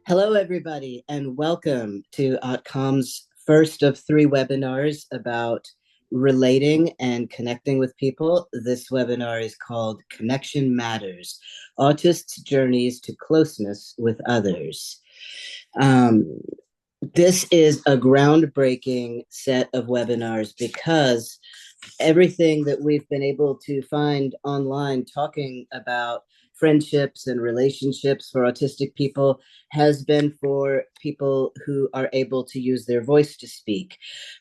Hello, everybody, and welcome to AutCom's first of three webinars about relating and connecting with people. This webinar is called Connection Matters, Autists' Journeys to Closeness with Others. This is a groundbreaking set of webinars because everything that we've been able to find online talking about friendships and relationships for autistic people has been for people who are able to use their voice to speak.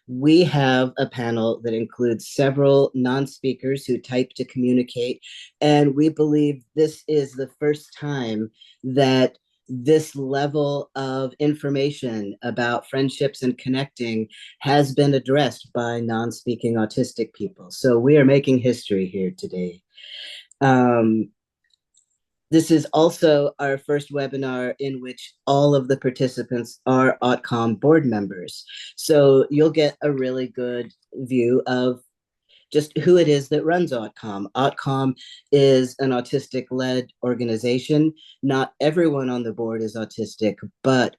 We have a panel that includes several non-speakers who type to communicate, and we believe this is the first time that this level of information about friendships and connecting has been addressed by non-speaking autistic people. So we are making history here today. This is also our first webinar in which all of the participants are AutCom board members. So you'll get a really good view of just who it is that runs AutCom. AutCom is an autistic-led organization. Not everyone on the board is autistic, but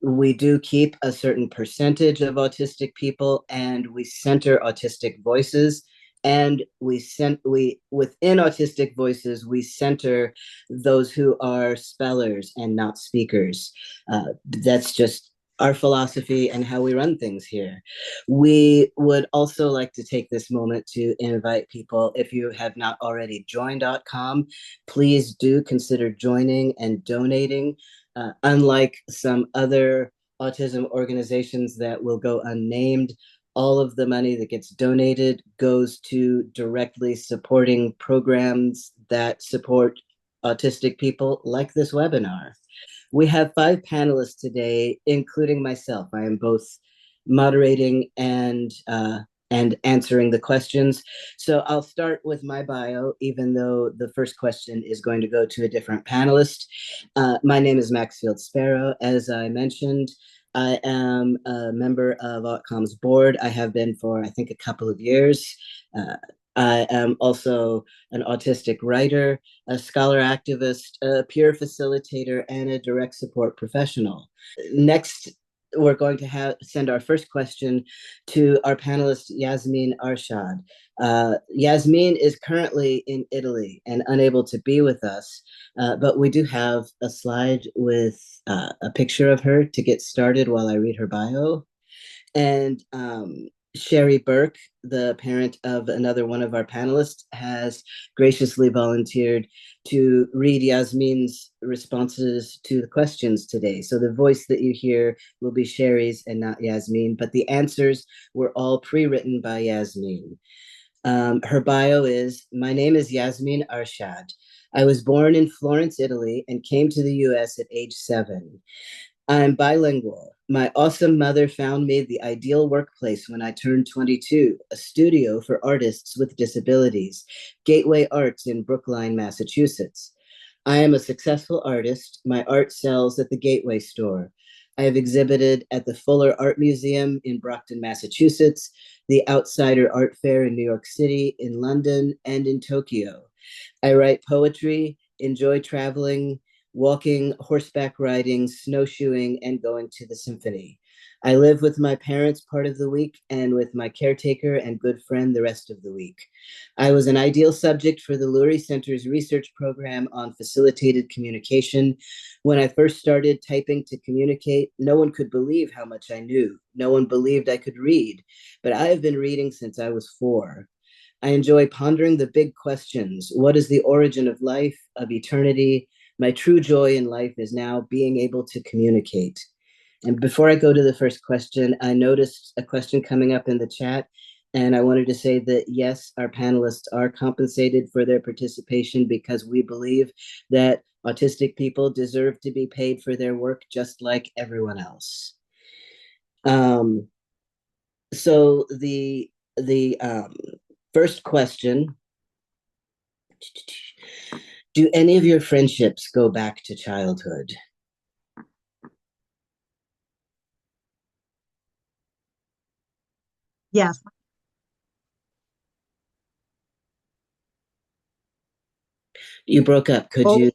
we do keep a certain percentage of autistic people, and we center autistic voices. And within autistic voices, we center those who are spellers and not speakers. That's just our philosophy and how we run things here. We would also like to take this moment to invite people, if you have not already joined AutCom, please do consider joining and donating. Unlike some other autism organizations that will go unnamed, all of the money that gets donated goes to directly supporting programs that support autistic people like this webinar. We have 5 panelists today, including myself. I am both moderating and answering the questions. So I'll start with my bio, even though the first question is going to go to a different panelist. My name is Maxfield Sparrow. As I mentioned, I am a member of AutCom's board. I have been for, I think, a couple of years. I am also an autistic writer, a scholar activist, a peer facilitator, and a direct support professional. Next, we're going to send our first question to our panelist, Yasmin Arshad. Yasmin is currently in Italy and unable to be with us, but we do have a slide with a picture of her to get started while I read her bio. And Sharee Burke, the parent of another one of our panelists, has graciously volunteered to read Yasmin's responses to the questions today. So the voice that you hear will be Sharee's and not Yasmin, but the answers were all pre-written by Yasmin. Her bio is, my name is Yasmin Arshad. I was born in Florence, Italy, and came to the US at age 7. I'm bilingual. My awesome mother found me the ideal workplace when I turned 22, a studio for artists with disabilities, Gateway Arts in Brookline, Massachusetts. I am a successful artist. My art sells at the Gateway store. I have exhibited at the Fuller Art Museum in Brockton, Massachusetts, the Outsider Art Fair in New York City, in London, and in Tokyo. I write poetry, enjoy traveling, walking, horseback riding, snowshoeing, and going to the symphony. I live with my parents part of the week and with my caretaker and good friend the rest of the week. I was an ideal subject for the Lurie Center's research program on facilitated communication. When I first started typing to communicate, no one could believe how much I knew. No one believed I could read, but I have been reading since I was 4. I enjoy pondering the big questions. What is the origin of life, of eternity? My true joy in life is now being able to communicate. And before I go to the first question, I noticed a question coming up in the chat, and I wanted to say that yes, our panelists are compensated for their participation because we believe that autistic people deserve to be paid for their work just like everyone else. So the first question, do any of your friendships go back to childhood? Yes. You broke up. Could you?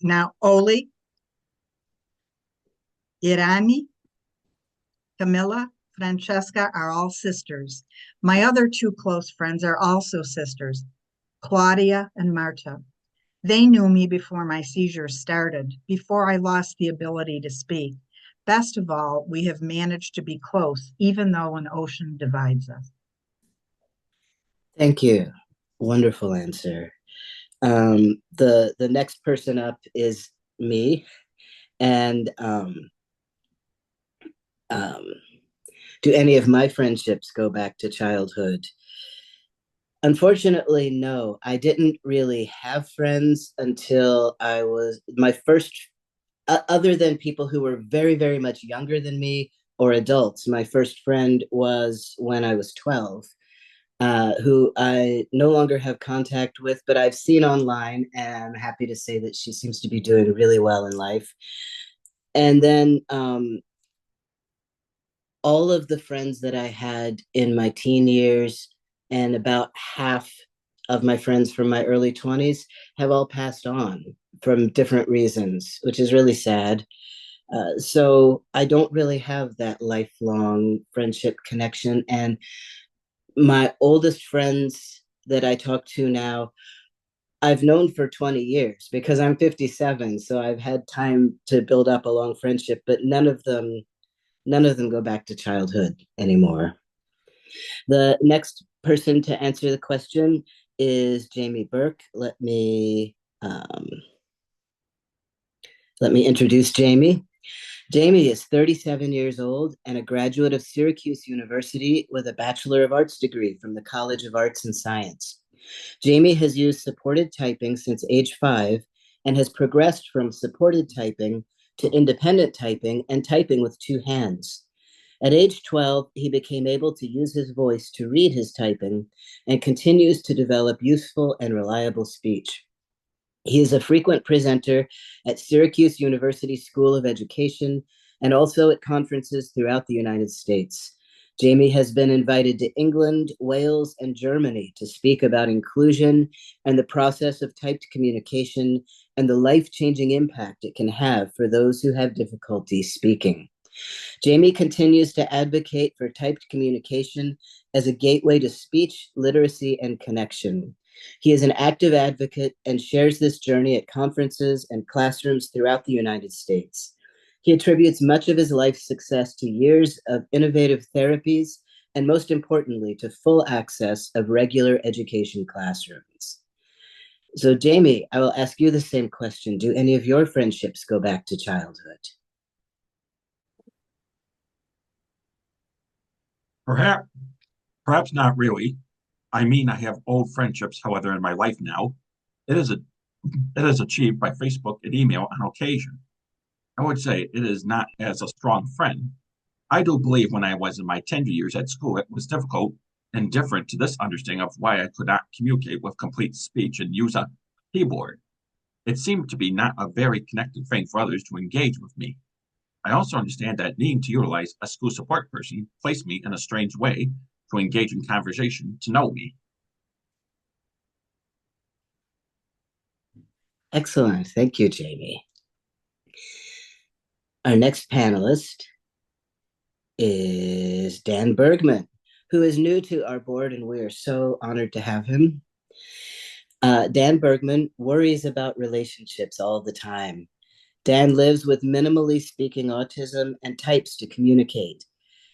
Now, Oli, Irene, Camilla, Francesca are all sisters. My other two close friends are also sisters, Claudia and Marta. They knew me before my seizures started, before I lost the ability to speak. Best of all, we have managed to be close, even though an ocean divides us. Thank you. Wonderful answer. The next person up is me, and um, do any of my friendships go back to childhood? Unfortunately, no. I didn't really have friends until I was my first, other than people who were very, very much younger than me or adults. My first friend was when I was 12, who I no longer have contact with, but I've seen online, and I'm happy to say that she seems to be doing really well in life. And then all of the friends that I had in my teen years and about half of my friends from my early 20s have all passed on from different reasons, which is really sad. So I don't really have that lifelong friendship connection. And my oldest friends that I talk to now, I've known for 20 years because I'm 57. So I've had time to build up a long friendship, but none of them go back to childhood anymore. The next person to answer the question is Jaime Burke. Let me introduce Jaime. Jaime is 37 years old and a graduate of Syracuse University with a Bachelor of Arts degree from the College of Arts and Science. Jaime has used supported typing since age 5 and has progressed from supported typing to independent typing and typing with 2 hands. At age 12, he became able to use his voice to read his typing and continues to develop useful and reliable speech. He is a frequent presenter at Syracuse University School of Education and also at conferences throughout the United States. Jaime has been invited to England, Wales, and Germany to speak about inclusion and the process of typed communication and the life-changing impact it can have for those who have difficulty speaking. Jaime continues to advocate for typed communication as a gateway to speech, literacy, and connection. He is an active advocate and shares this journey at conferences and classrooms throughout the United States. He attributes much of his life's success to years of innovative therapies and, most importantly, to full access of regular education classrooms. So, Jaime, I will ask you the same question. Do any of your friendships go back to childhood? Perhaps not really. I mean, I have old friendships, however, in my life now. It is a it is achieved by Facebook and email on occasion. I would say it is not as a strong friend. I do believe when I was in my tender years at school, it was difficult and different to this understanding of why I could not communicate with complete speech and use a keyboard. It seemed to be not a very connected thing for others to engage with me. I also understand that needing to utilize a school support person placed me in a strange way to engage in conversation to know me. Excellent. Thank you, Jaime. Our next panelist is Dan Bergmann, who is new to our board, and we are so honored to have him. Dan Bergmann worries about relationships all the time. Dan lives with minimally speaking autism and types to communicate.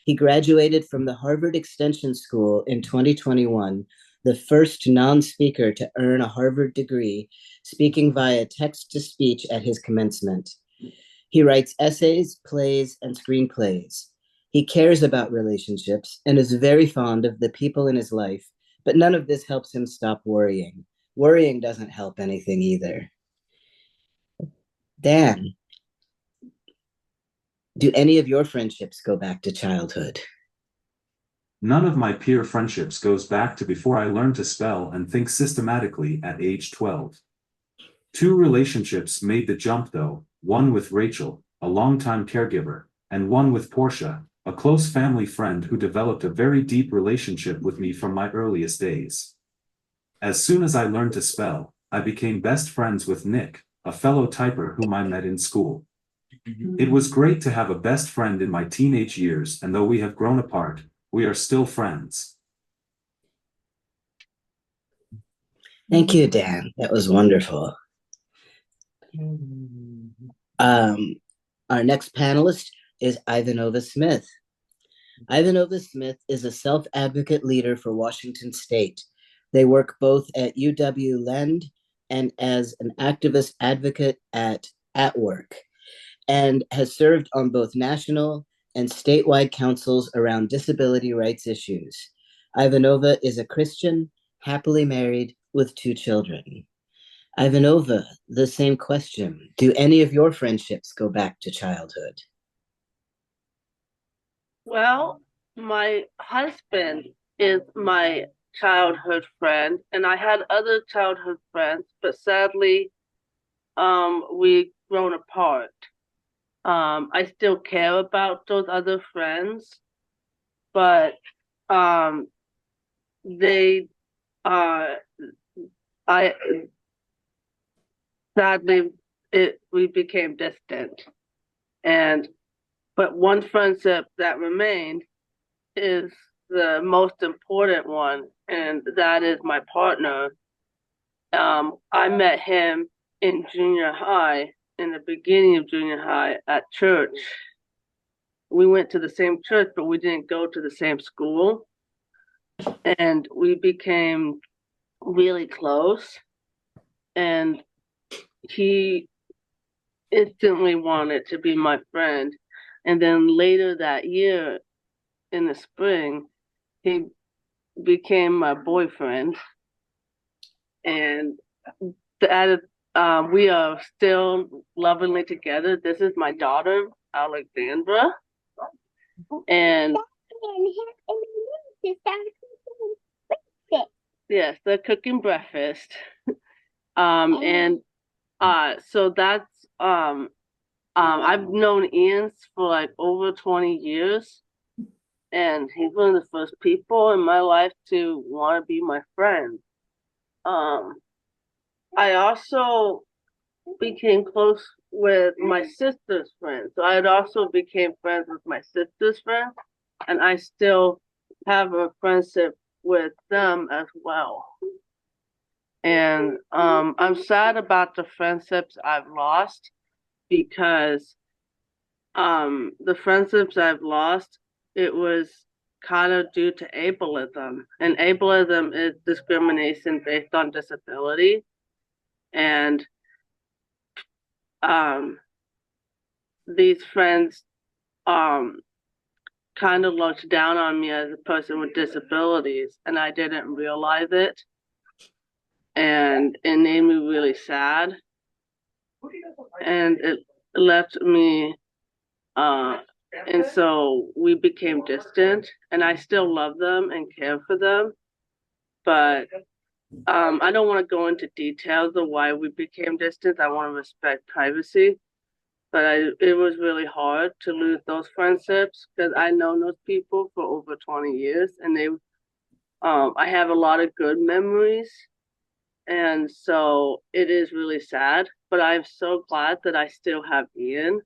He graduated from the Harvard Extension School in 2021, the first non-speaker to earn a Harvard degree, speaking via text-to-speech at his commencement. He writes essays, plays, and screenplays. He cares about relationships and is very fond of the people in his life, but none of this helps him stop worrying. Worrying doesn't help anything either. Dan, do any of your friendships go back to childhood? None of my peer friendships goes back to before I learned to spell and think systematically at age 12. 2 relationships made the jump though, one with Rachel, a longtime caregiver, and one with Portia, a close family friend who developed a very deep relationship with me from my earliest days. As soon as I learned to spell, I became best friends with Nick, a fellow typer whom I met in school. It was great to have a best friend in my teenage years, and though we have grown apart, we are still friends. Thank you, Dan. That was wonderful. Our next panelist is Ivanova Smith. Ivanova Smith is a self-advocate leader for Washington State. They work both at UW-Lend and as an activist advocate at Work, and has served on both national and statewide councils around disability rights issues. Ivanova is a Christian, happily married with 2 children. Ivanova, the same question. Do any of your friendships go back to childhood? Well, my husband is my childhood friend, and I had other childhood friends, but sadly, we've grown apart. I still care about those other friends, but they sadly we became distant. But one friendship that remained is the most important one, and that is my partner. I met him in junior high, in the beginning of junior high at church. We went to the same church, but we didn't go to the same school. And we became really close. And he instantly wanted to be my friend. And then later that year, in the spring, he became my boyfriend. And we are still lovingly together. This is my daughter, Alexandra. And yes, they're cooking breakfast. So that's I've known Ian for like over 20 years, and he's one of the first people in my life to want to be my friend. I also became close with my sister's friends. So I also became friends with my sister's friends, and I still have a friendship with them as well. And I'm sad about the friendships I've lost, because the friendships I've lost, it was kind of due to ableism. And ableism is discrimination based on disability. And these friends kind of looked down on me as a person with disabilities, and I didn't realize it. And it made me really sad. And it left me, and so we became distant, and I still love them and care for them. But I don't want to go into details of why we became distant. I want to respect privacy. But it was really hard to lose those friendships, because I know those people for over 20 years, and I have a lot of good memories. And so it is really sad, but I'm so glad that I still have Ian,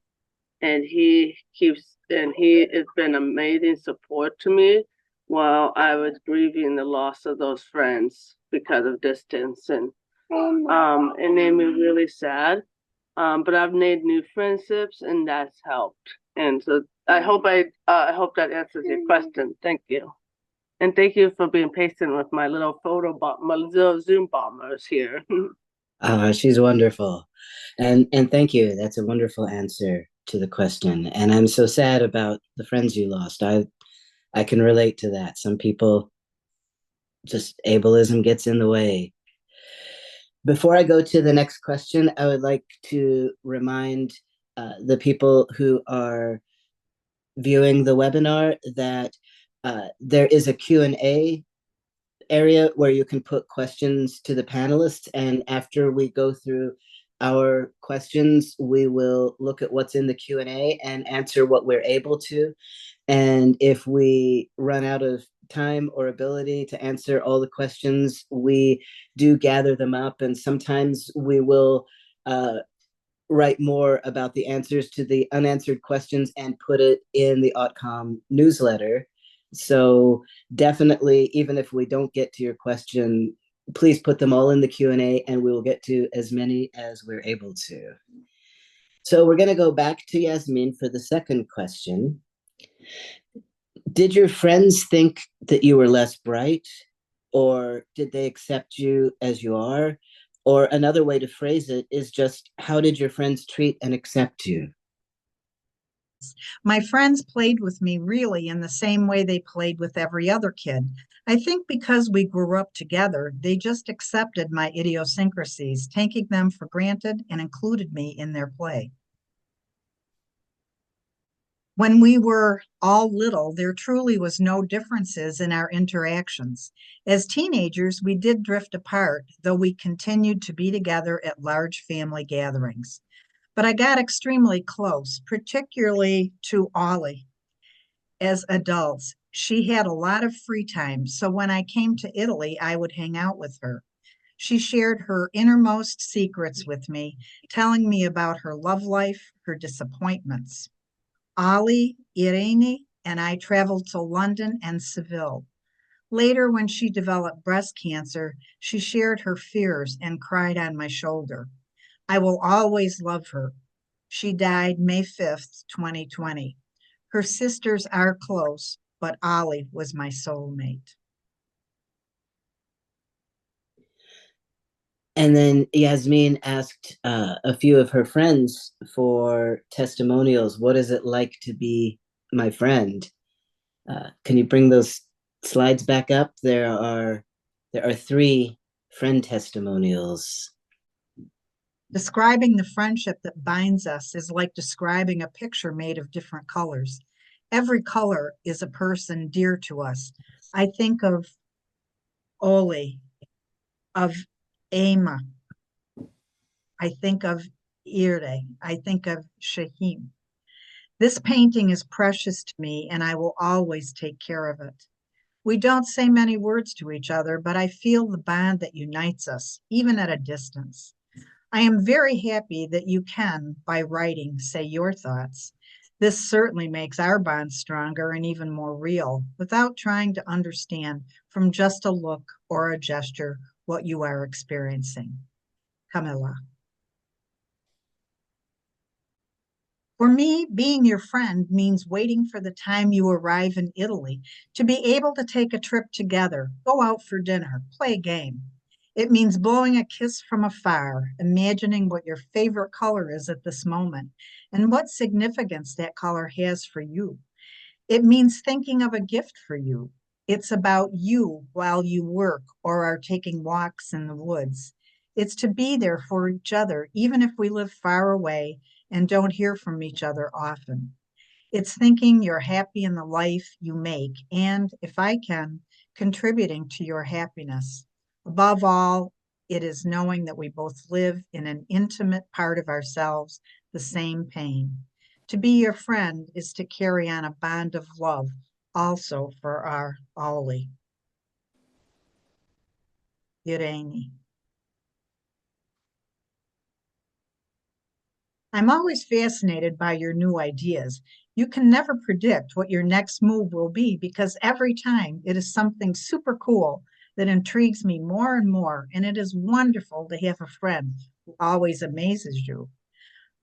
and he has been amazing support to me while I was grieving the loss of those friends because of distance, and it made me really sad. But I've made new friendships, and that's helped. And so I hope that answers your question. Thank you. And thank you for being patient with my little my little Zoom bombers here. She's wonderful. And thank you. That's a wonderful answer to the question. And I'm so sad about the friends you lost. I can relate to that. Some people, just ableism gets in the way. Before I go to the next question, I would like to remind the people who are viewing the webinar that there is a Q&A area where you can put questions to the panelists, and after we go through our questions, we will look at what's in the Q&A and answer what we're able to. And if we run out of time or ability to answer all the questions, we do gather them up, and sometimes we will write more about the answers to the unanswered questions and put it in the AutCom newsletter. So definitely, even if we don't get to your question, please put them all in the Q&A and we will get to as many as we're able to. So we're going to go back to Yasmin for the second question. Did your friends think that you were less bright, or did they accept you as you are? Or another way to phrase it is just, how did your friends treat and accept you? My friends played with me really in the same way they played with every other kid. I think because we grew up together, they just accepted my idiosyncrasies, taking them for granted, and included me in their play. When we were all little, there truly was no differences in our interactions. As teenagers, we did drift apart, though we continued to be together at large family gatherings. But I got extremely close, particularly to Ollie. As adults, she had a lot of free time, so when I came to Italy, I would hang out with her. She shared her innermost secrets with me, telling me about her love life, her disappointments. Ollie, Irene, and I traveled to London and Seville. Later, when she developed breast cancer, she shared her fears and cried on my shoulder. I will always love her. She died May 5th, 2020. Her sisters are close, but Ollie was my soulmate. And then Yasmin asked a few of her friends for testimonials. What is it like to be my friend? Can you bring those slides back up? There are 3 friend testimonials. Describing the friendship that binds us is like describing a picture made of different colors. Every color is a person dear to us. I think of Oli, of Ema. I think of Ire. I think of Shahim. This painting is precious to me, and I will always take care of it. We don't say many words to each other, but I feel the bond that unites us, even at a distance. I am very happy that you can, by writing, say your thoughts. This certainly makes our bond stronger and even more real, without trying to understand from just a look or a gesture what you are experiencing. Camilla. For me, being your friend means waiting for the time you arrive in Italy to be able to take a trip together, go out for dinner, play a game. It means blowing a kiss from afar, imagining what your favorite color is at this moment and what significance that color has for you. It means thinking of a gift for you. It's about you while you work or are taking walks in the woods. It's to be there for each other, even if we live far away and don't hear from each other often. It's thinking you're happy in the life you make and, if I can, contributing to your happiness. Above all, it is knowing that we both live in an intimate part of ourselves, the same pain. To be your friend is to carry on a bond of love, also for our Ollie. Irene. I'm always fascinated by your new ideas. You can never predict what your next move will be because every time it is something super cool that intrigues me more and more, and it is wonderful to have a friend who always amazes you.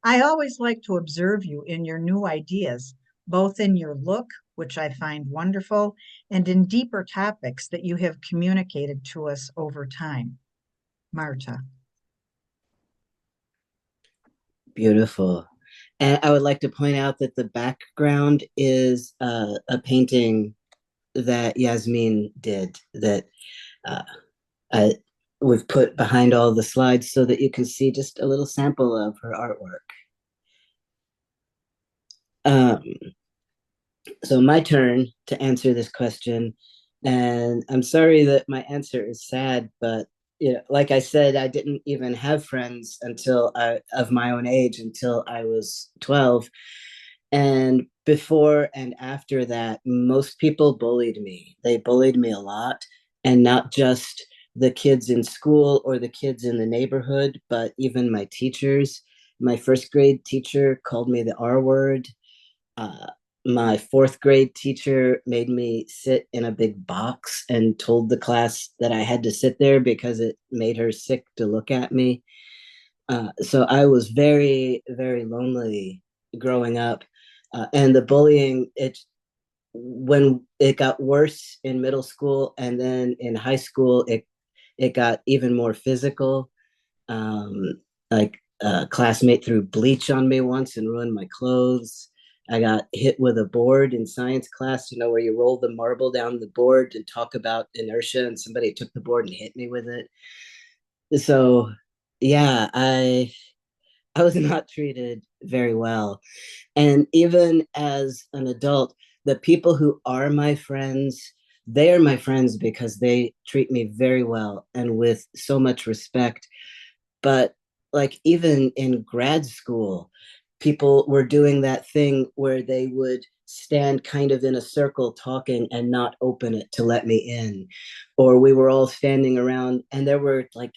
I always like to observe you in your new ideas, both in your look, which I find wonderful, and in deeper topics that you have communicated to us over time. Marta. Beautiful. And I would like to point out that the background is a painting that Yasmin did that we've put behind all the slides so that you can see just a little sample of her artwork. So my turn to answer this question. And I'm sorry that my answer is sad, but like I said, I didn't even have friends of my own age until I was 12. And before and after that, most people bullied me. They bullied me a lot, and not just the kids in school or the kids in the neighborhood, but even my teachers. My first grade teacher called me the R word. Uh, my fourth grade teacher made me sit in a big box and told the class that I had to sit there because it made her sick to look at me. So I was very, very lonely growing up. And the bullying, when it got worse in middle school and then in high school, it got even more physical. Like a classmate threw bleach on me once and ruined my clothes. I got hit with a board in science class, where you roll the marble down the board and talk about inertia, and somebody took the board and hit me with it. So, yeah, I was not treated very well. And even as an adult, the people who are my friends, they are my friends because they treat me very well and with so much respect. But like even in grad school, people were doing that thing where they would stand kind of in a circle talking and not open it to let me in. Or we were all standing around and there were like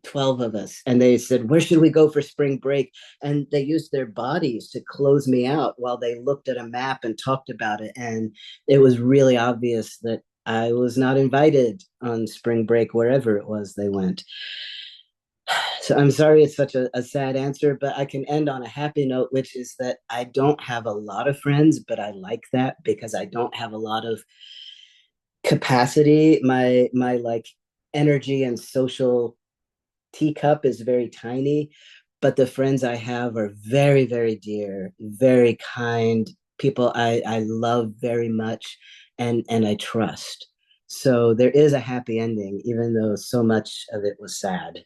12 of us, and they said, where should we go for spring break? And they used their bodies to close me out while they looked at a map and talked about it. And it was really obvious that I was not invited on spring break wherever it was they went. So I'm sorry it's such a sad answer, but I can end on a happy note, which is that I don't have a lot of friends, but I like that because I don't have a lot of capacity. My like energy and social teacup is very tiny, but the friends I have are very, very dear, very kind people I love very much and I trust. So there is a happy ending, even though so much of it was sad.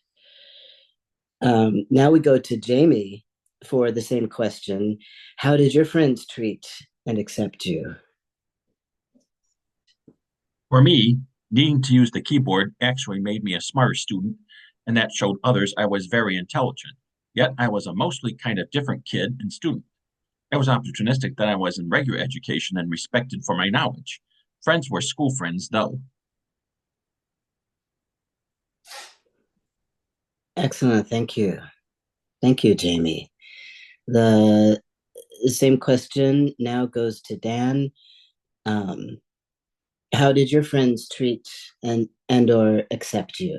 Now we go to Jaime for the same question. How did your friends treat and accept you? For me, needing to use the keyboard actually made me a smarter student, and that showed others I was very intelligent. Yet I was a mostly kind of different kid and student. I was opportunistic that I was in regular education and respected for my knowledge. Friends were school friends, though. Excellent. Thank you. Thank you, Jaime. The same question now goes to Dan. Um, how did your friends treat and or accept you?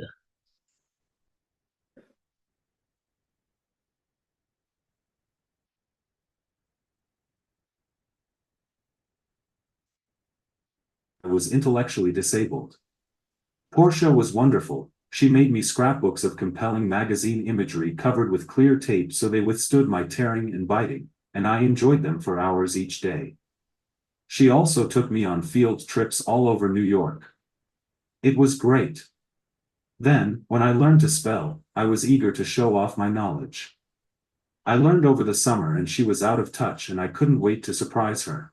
I was intellectually disabled. Portia was wonderful. She made me scrapbooks of compelling magazine imagery covered with clear tape so they withstood my tearing and biting, and I enjoyed them for hours each day. She also took me on field trips all over New York. It was great. Then, when I learned to spell, I was eager to show off my knowledge. I learned over the summer and she was out of touch and I couldn't wait to surprise her.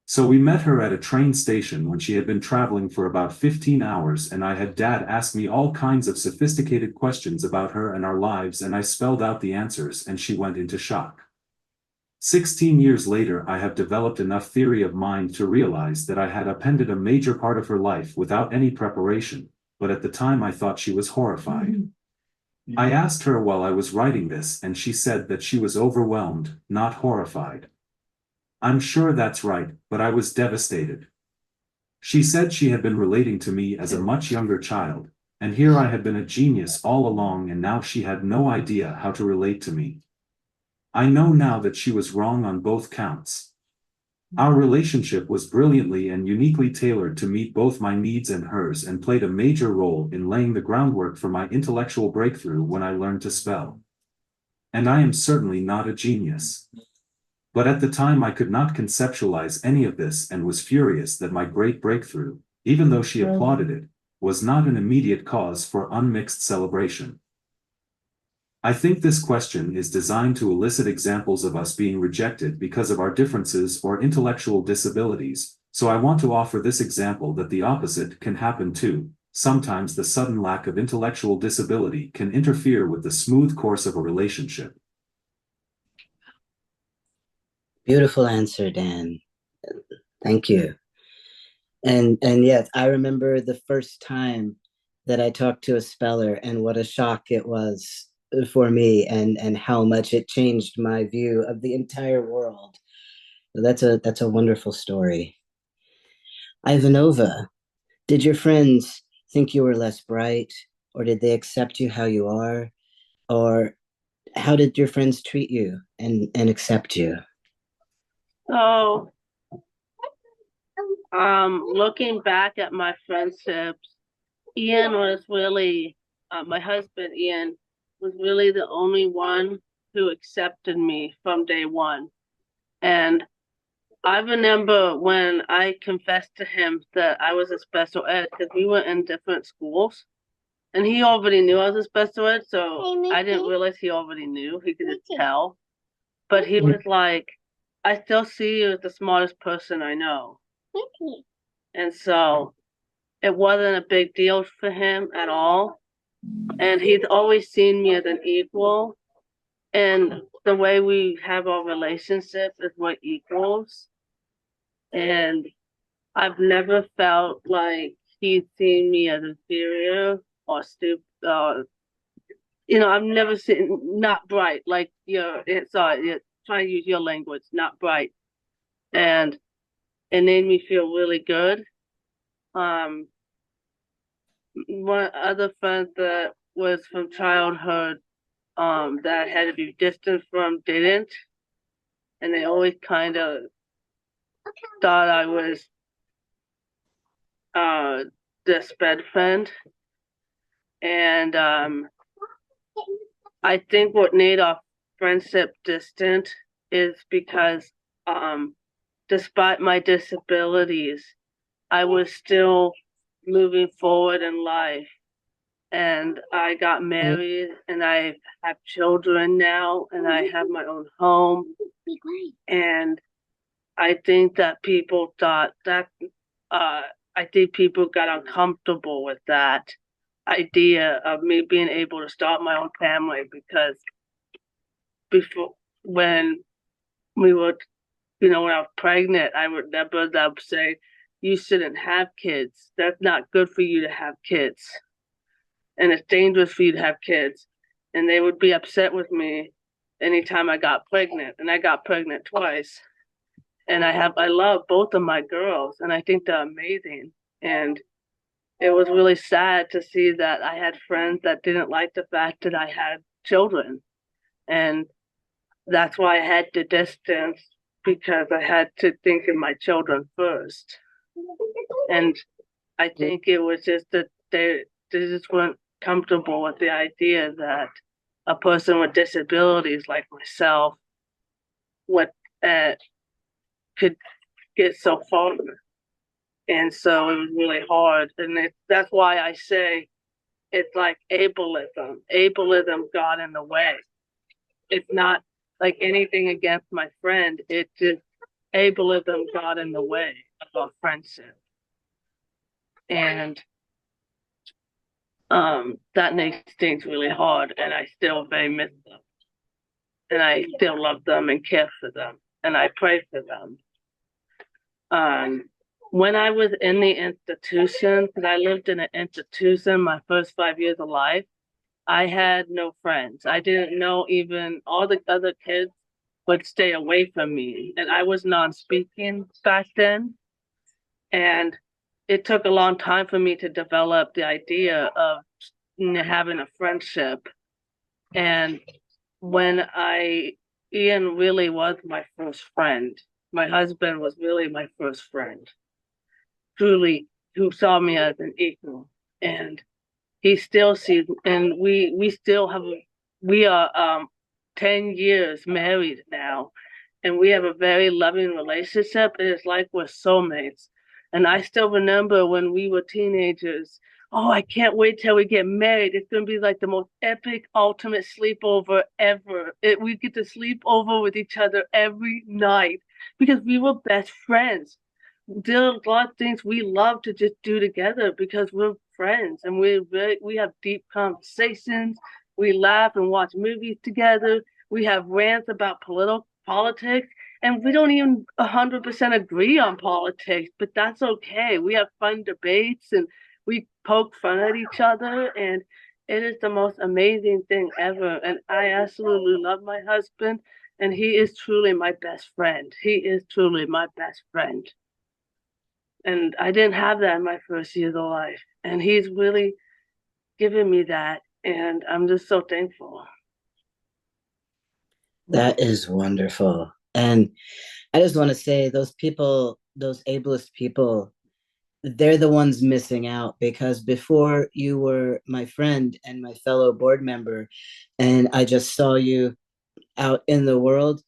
So we met her at a train station when she had been traveling for about 15 hours and I had Dad ask me all kinds of sophisticated questions about her and our lives and I spelled out the answers and she went into shock. 16 years later I have developed enough theory of mind to realize that I had appended a major part of her life without any preparation, but at the time I thought she was horrified. I asked her while I was writing this and she said that she was overwhelmed, not horrified. I'm sure that's right, but I was devastated. She said she had been relating to me as a much younger child, and here I had been a genius all along and now she had no idea how to relate to me. I know now that she was wrong on both counts. Our relationship was brilliantly and uniquely tailored to meet both my needs and hers and played a major role in laying the groundwork for my intellectual breakthrough when I learned to spell. And I am certainly not a genius. But at the time I could not conceptualize any of this and was furious that my great breakthrough, even though she applauded it, was not an immediate cause for unmixed celebration. I think this question is designed to elicit examples of us being rejected because of our differences or intellectual disabilities, so I want to offer this example that the opposite can happen too. Sometimes the sudden lack of intellectual disability can interfere with the smooth course of a relationship. Beautiful answer, Dan. Thank you. And yes, I remember the first time that I talked to a speller, and what a shock it was for me, and how much it changed my view of the entire world. That's a wonderful story. Ivanova, did your friends think you were less bright, or did they accept you how you are? Or how did your friends treat you and accept you? So, looking back at my friendships, Ian was really, my husband, Ian, was really the only one who accepted me from day one. And I remember when I confessed to him that I was a special ed, because we were in different schools. And he already knew I was a special ed, so I didn't realize he already knew. He could just tell. But he was like, I still see you as the smartest person I know. And so it wasn't a big deal for him at all. And he's always seen me as an equal. And the way we have our relationship is we're equals. And I've never felt like he's seen me as inferior or stupid. I've never seen not bright, like you're trying to use your language, not bright. And it made me feel really good. One other friend that was from childhood that I had to be distant from didn't. And they always kind of thought I was the sped friend. And I think what made our friendship distant is because despite my disabilities, I was still moving forward in life. And I got married, and I have children now, and I have my own home. And I think that people thought that, I think people got uncomfortable with that idea of me being able to start my own family, because before, when we were, when I was pregnant, I would never say, you shouldn't have kids. That's not good for you to have kids. And it's dangerous for you to have kids. And they would be upset with me anytime I got pregnant. And I got pregnant twice. And I love both of my girls, and I think they're amazing. And it was really sad to see that I had friends that didn't like the fact that I had children. And that's why I had to distance, because I had to think of my children first. And I think it was just that they just weren't comfortable with the idea that a person with disabilities like myself could get so far. And so it was really hard. And that's why I say it's like ableism. Ableism got in the way. It's not like anything against my friend. It just, ableism got in the way of our friendship. And that makes things really hard. And I still very miss them. And I still love them and care for them. And I pray for them. When I was in the institution, because I lived in an institution my first 5 years of life, I had no friends. I didn't know, even all the other kids would stay away from me. And I was non-speaking back then. And it took a long time for me to develop the idea of having a friendship. And when Ian really was my first friend. My husband was really my first friend, truly, who saw me as an equal. And he still sees, and we are 10 years married now, and we have a very loving relationship. It is like we're soulmates. And I still remember when we were teenagers, oh, I can't wait till we get married. It's going to be like the most epic, ultimate sleepover ever. We get to sleep over with each other every night because we were best friends. There are a lot of things we love to just do together because we're friends, and we have deep conversations. We laugh and watch movies together. We have rants about politics, and we don't even 100% agree on politics, but that's okay. We have fun debates, and we poke fun at each other, and it is the most amazing thing ever. And I absolutely love my husband, and he is truly my best friend. He is truly my best friend. And I didn't have that in my first years of life. And he's really given me that. And I'm just so thankful. That is wonderful. And I just want to say those people, those ableist people, they're the ones missing out, because before you were my friend and my fellow board member, and I just saw you out in the world,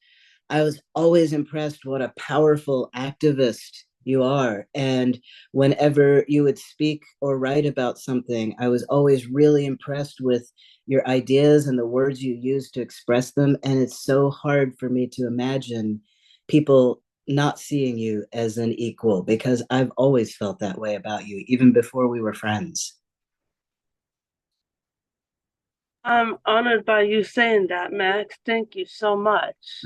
I was always impressed what a powerful activist you are. And whenever you would speak or write about something, I was always really impressed with your ideas and the words you use to express them. And it's so hard for me to imagine people not seeing you as an equal, because I've always felt that way about you, even before we were friends. I'm honored by you saying that, Max. Thank you so much.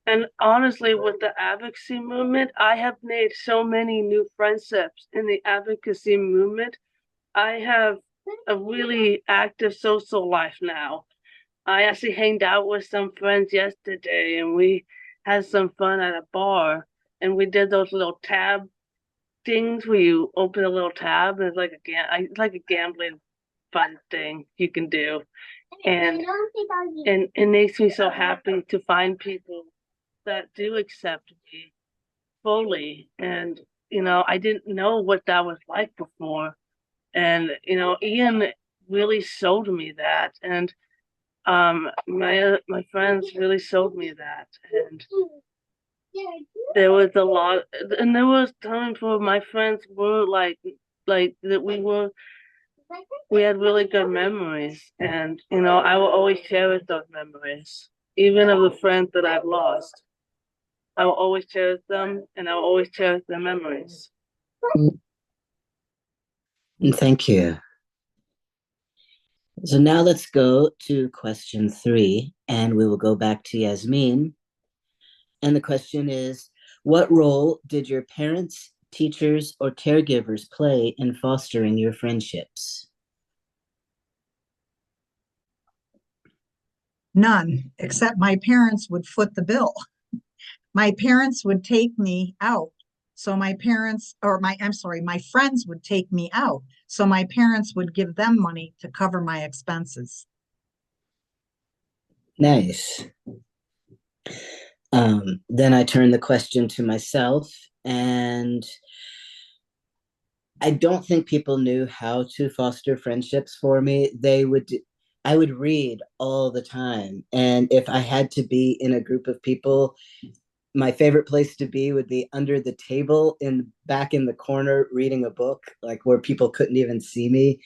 And honestly, with the advocacy movement, I have made so many new friendships in the advocacy movement. I have a really active social life now. I actually hanged out with some friends yesterday, and we had some fun at a bar, and we did those little tab things where you open a little tab, and it's like a gambling fun thing you can do. And it makes me so happy to find people that do accept me fully. And I didn't know what that was like before. And Ian really showed me that. And my friends really showed me that. And there was a lot, and there was times where my friends were like that we had really good memories. And I will always cherish those memories, even of the friends that I've lost. I will always cherish them, and I will always cherish their memories. Thank you. So now let's go to question 3, and we will go back to Yasmin. And the question is, what role did your parents, teachers, or caregivers play in fostering your friendships? None, except my parents would foot the bill. My parents would take me out. So my friends would take me out. So my parents would give them money to cover my expenses. Nice. Then I turn the question to myself, and I don't think people knew how to foster friendships for me. I would read all the time. And if I had to be in a group of people, my favorite place to be would be under the table back in the corner reading a book, like where people couldn't even see me.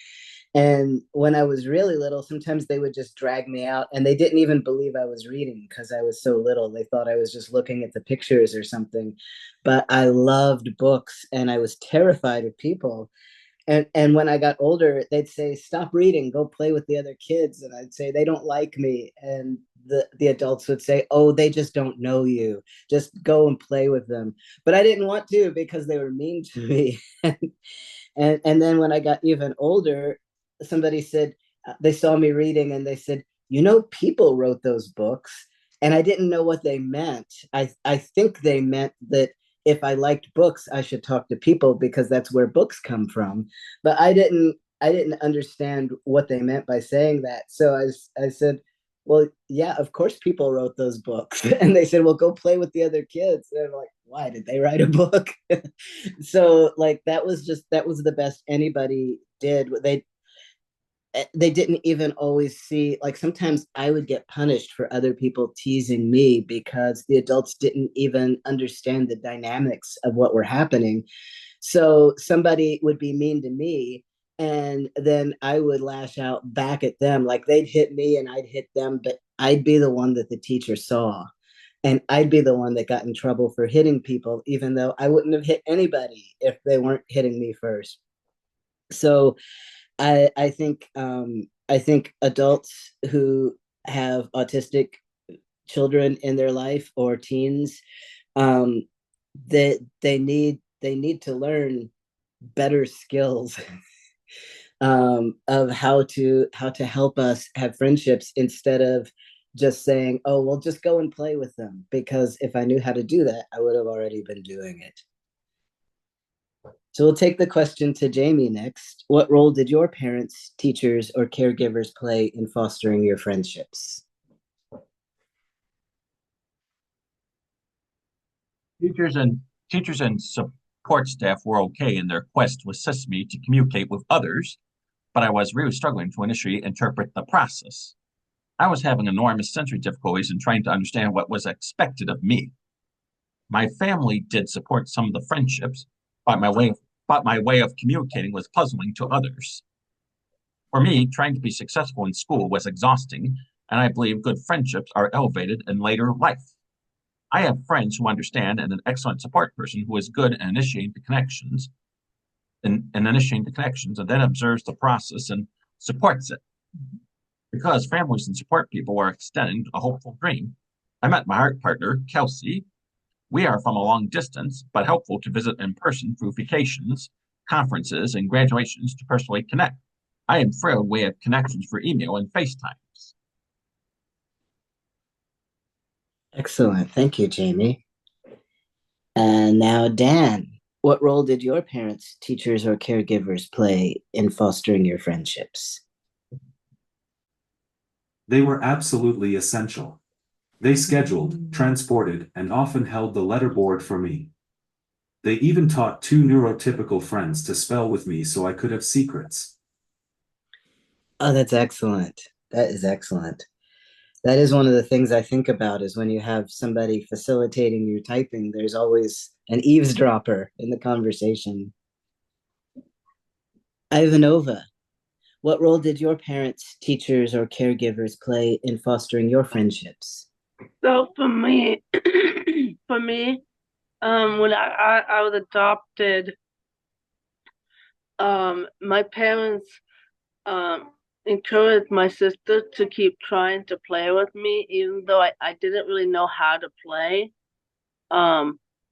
And when I was really little, sometimes they would just drag me out, and they didn't even believe I was reading because I was so little. They thought I was just looking at the pictures or something. But I loved books, and I was terrified of people. And when I got older, they'd say, "Stop reading, go play with the other kids." And I'd say, "They don't like me." And the adults would say, "Oh, they just don't know you. Just go and play with them." But I didn't want to, because they were mean to me. And then when I got even older, somebody said, they saw me reading, and they said, "People wrote those books." And I didn't know what they meant. I think they meant that if I liked books, I should talk to people, because that's where books come from. But I didn't understand what they meant by saying that. So I said, "Well, yeah, of course people wrote those books." And they said, "Well, go play with the other kids." And I'm like, "Why did they write a book?" So like that was the best anybody did. They didn't even always see, like, sometimes I would get punished for other people teasing me because the adults didn't even understand the dynamics of what were happening. So somebody would be mean to me, and then I would lash out back at them. Like, they'd hit me and I'd hit them, but I'd be the one that the teacher saw, and I'd be the one that got in trouble for hitting people, even though I wouldn't have hit anybody if they weren't hitting me first. So I think adults who have autistic children in their life, or teens, that they need to learn better skills of how to help us have friendships instead of just saying, "Oh, well, just go and play with them." Because if I knew how to do that, I would have already been doing it. So we'll take the question to Jaime next. What role did your parents, teachers, or caregivers play in fostering your friendships? Teachers and support staff were okay in their quest to assist me to communicate with others, but I was really struggling to initially interpret the process. I was having enormous sensory difficulties in trying to understand what was expected of me. My family did support some of the friendships, but my way of communicating was puzzling to others. For me, trying to be successful in school was exhausting, and I believe good friendships are elevated in later life. I have friends who understand and an excellent support person who is good at initiating the connections and then observes the process and supports it. Because families and support people are extending a hopeful dream, I met my heart partner, Kelsey. We are from a long distance, but helpful to visit in person through vacations, conferences, and graduations to personally connect. I am thrilled we have connections for email and FaceTimes. Excellent. Thank you, Jaime. And now, Dan, what role did your parents, teachers, or caregivers play in fostering your friendships? They were absolutely essential. They scheduled, transported, and often held the letterboard for me. They even taught two neurotypical friends to spell with me so I could have secrets. Oh, that's excellent. That is excellent. That is one of the things I think about is when you have somebody facilitating your typing, there's always an eavesdropper in the conversation. Ivanova, what role did your parents, teachers, or caregivers play in fostering your friendships? So for me, when I was adopted, my parents encouraged my sister to keep trying to play with me, even though I didn't really know how to play.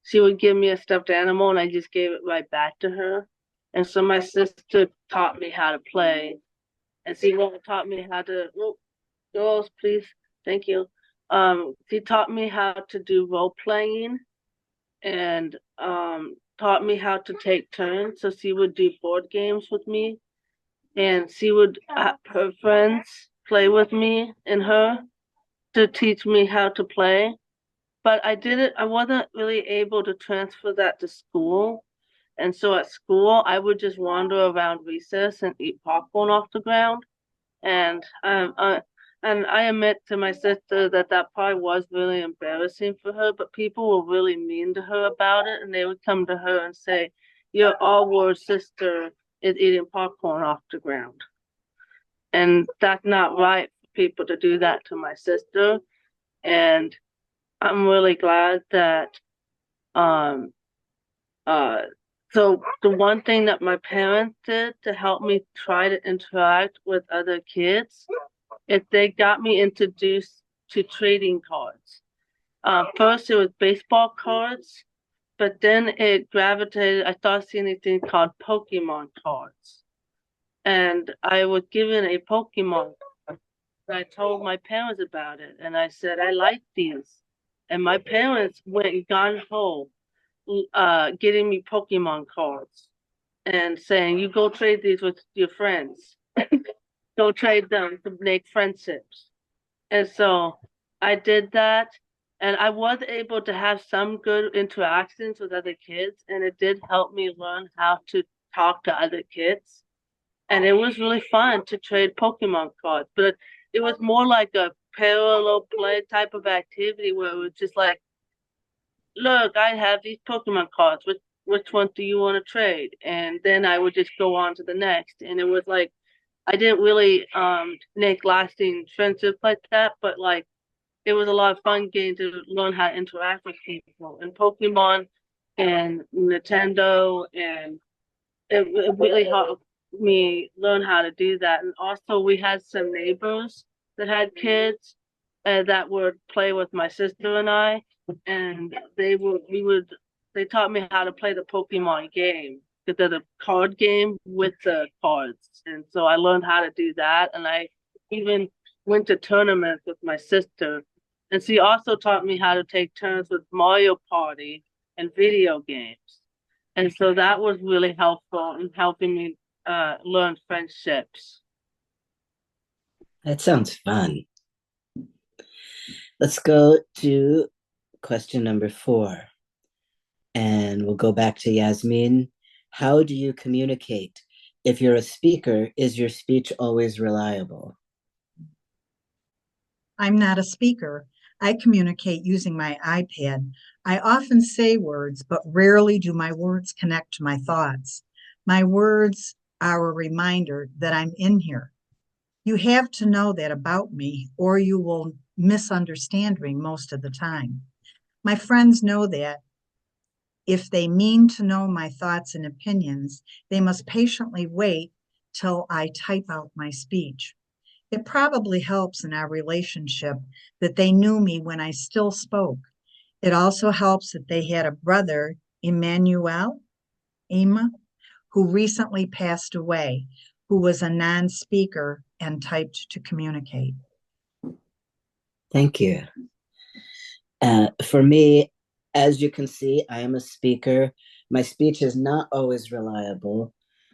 She would give me a stuffed animal and I just gave it right back to her. And so my sister taught me how to play. And she taught me how to, girls, please, thank you. She taught me how to do role playing and taught me how to take turns. So she would do board games with me, and she would have her friends play with me and her to teach me how to play. But I wasn't really able to transfer that to school. And so at school, I would just wander around recess and eat popcorn off the ground. And I admit to my sister that that probably was really embarrassing for her, but people were really mean to her about it, and they would come to her and say, "Your all-word sister is eating popcorn off the ground," and that's not right for people to do that to my sister. And I'm really glad that um uh so the one thing that my parents did to help me try to interact with other kids is they got me introduced to trading cards. First it was baseball cards, but then it gravitated. I started seeing these things called Pokemon cards, and I was given a Pokemon card. I told my parents about it, and I said I like these, and my parents went gung ho, getting me Pokemon cards and saying, "You go trade these with your friends. Go trade them to make friendships." And so I did that, and I was able to have some good interactions with other kids, and it did help me learn how to talk to other kids. And it was really fun to trade Pokemon cards, but it was more like a parallel play type of activity where it was just like, "Look, I have these Pokemon cards. Which one do you want to trade?" And then I would just go on to the next. And it was like I didn't really make lasting friendships like that, but like it was a lot of fun getting to learn how to interact with people and Pokemon and Nintendo, and it really helped me learn how to do that. And also we had some neighbors that had kids that would play with my sister and I, and they taught me how to play the Pokemon game there's a card game with the cards. And so I learned how to do that. And I even went to tournaments with my sister. And she also taught me how to take turns with Mario Party and video games. And so that was really helpful in helping me learn friendships. That sounds fun. Let's go to question number 4. And we'll go back to Yasmin. How do you communicate? If you're a speaker, is your speech always reliable? I'm not a speaker. I communicate using my iPad. I often say words, but rarely do my words connect to my thoughts. My words are a reminder that I'm in here. You have to know that about me, or you will misunderstand me most of the time. My friends know that. If they mean to know my thoughts and opinions, they must patiently wait till I type out my speech. It probably helps in our relationship that they knew me when I still spoke. It also helps that they had a brother, Emma, who recently passed away, who was a non-speaker and typed to communicate. Thank you. For me, as you can see, I am a speaker. My speech is not always reliable.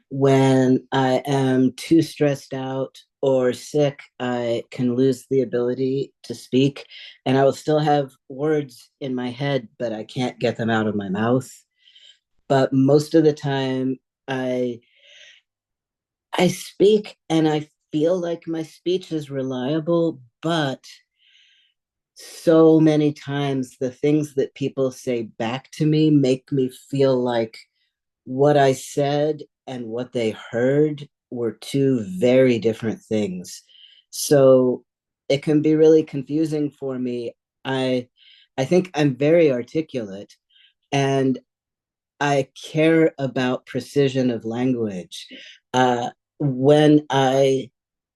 When I am too stressed out or sick, I can lose the ability to speak, and I will still have words in my head, but I can't get them out of my mouth. But most of the time, I speak and I feel like my speech is reliable, but so many times the things that people say back to me make me feel like what I said and what they heard were two very different things. So it can be really confusing for me. I think I'm very articulate, and I care about precision of language. Uh, when I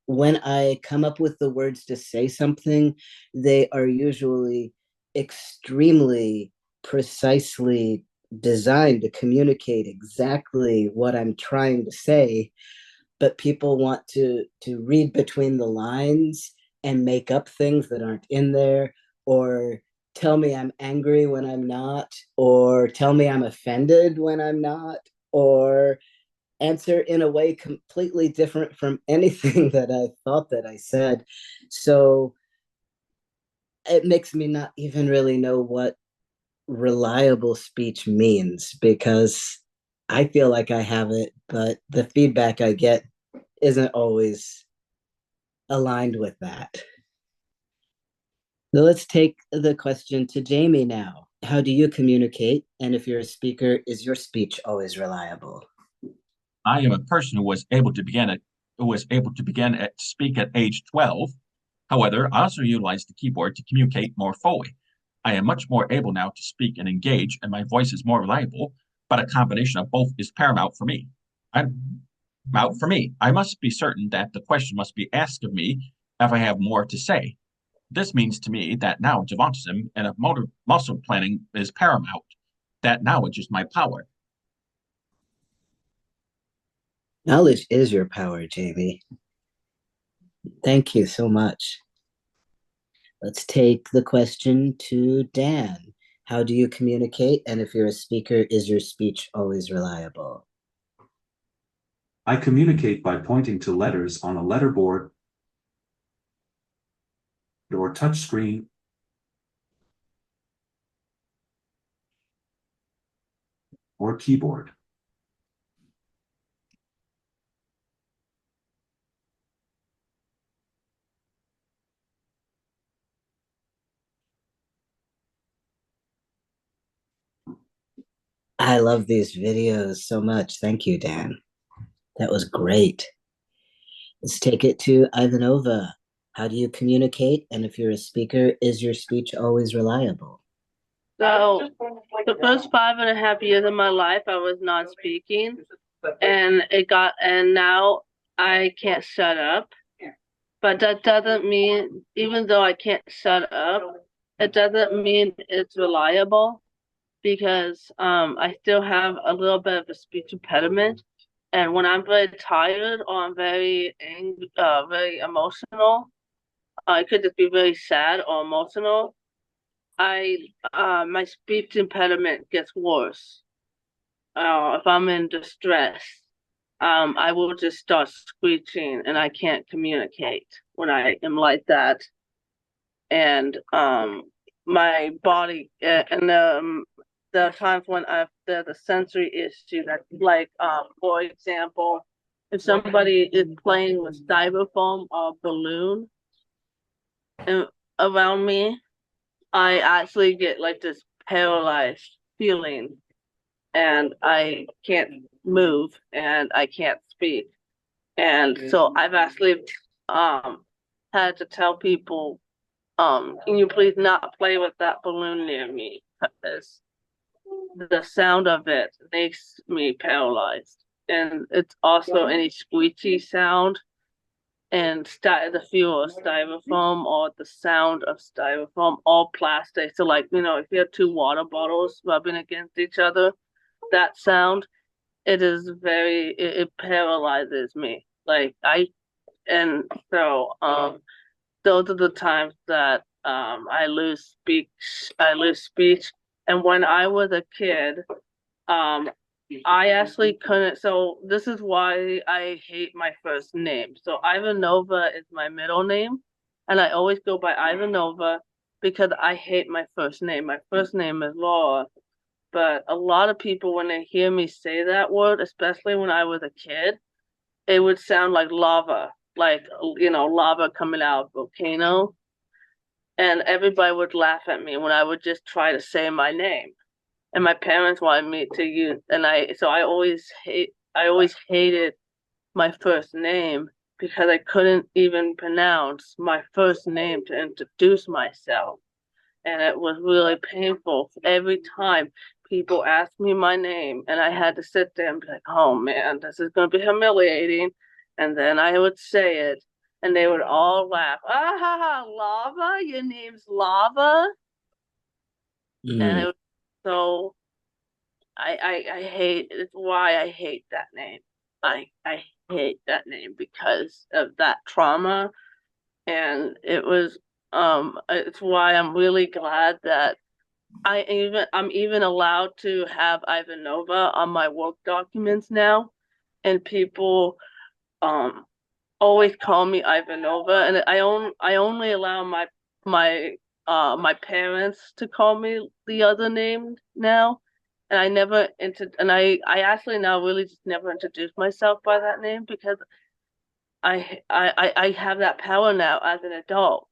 when I come up with the words to say something, they are usually extremely precisely designed to communicate exactly what I'm trying to say, but people want to read between the lines and make up things that aren't in there, or tell me I'm angry when I'm not, or tell me I'm offended when I'm not, or answer in a way completely different from anything that I thought that I said. So it makes me not even really know what reliable speech means, because I feel like I have it, but the feedback I get isn't always aligned with that. So let's take the question to Jaime now. How do you communicate? And if you're a speaker, is your speech always reliable? I am a person who was able to begin to speak at age 12. However, I also utilize the keyboard to communicate more fully. I am much more able now to speak and engage, and my voice is more reliable, but a combination of both is paramount for me. I must be certain that the question must be asked of me if I have more to say. This means to me that knowledge of autism and of muscle planning is paramount. That knowledge is my power. Knowledge is your power, Jaime. Thank you so much. Let's take the question to Dan. How do you communicate? And if you're a speaker, is your speech always reliable? I communicate by pointing to letters on a letterboard or touchscreen or keyboard. I love these videos so much. Thank you, Dan. That was great. Let's take it to Ivanova. How do you communicate? And if you're a speaker, is your speech always reliable? So the first 5.5 years of my life, I was not speaking, and now I can't shut up. But that doesn't mean, even though I can't shut up, it doesn't mean it's reliable. because I still have a little bit of a speech impediment, and when I'm very tired or I'm very very emotional, I could just be very sad or emotional. My speech impediment gets worse. If I'm in distress, I will just start screeching and I can't communicate when I am like that. And my body and the times when the sensory issue that, like, for example, if somebody is playing with styrofoam or balloon around me, I actually get like this paralyzed feeling, and I can't move and I can't speak. And so I've actually had to tell people, can you please not play with that balloon near me, because the sound of it makes me paralyzed. And it's also any squeaky sound and the feel of styrofoam or the sound of styrofoam, all plastic. So, like, if you have two water bottles rubbing against each other, that sound, it paralyzes me. And so those are the times that I lose speech. And when I was a kid, I actually couldn't. So this is why I hate my first name. So Ivanova is my middle name, and I always go by Ivanova because I hate my first name. My first name is Laura, but a lot of people, when they hear me say that word, especially when I was a kid, it would sound like lava, like, lava coming out of a volcano. And everybody would laugh at me when I would just try to say my name. And my parents wanted me to use, and I always hated my first name because I couldn't even pronounce my first name to introduce myself. And it was really painful every time people asked me my name, and I had to sit there and be like, oh man, this is going to be humiliating. And then I would say it, and they would all laugh. Ah ha ha, Lava? Your name's Lava? And it was so, I hate, it's why I hate that name. I hate that name because of that trauma. And it's why I'm really glad that I'm even allowed to have Ivanova on my work documents now, and people always call me Ivanova, and I only allow my parents to call me the other name now, and I actually now really just never introduce myself by that name because I have that power now as an adult.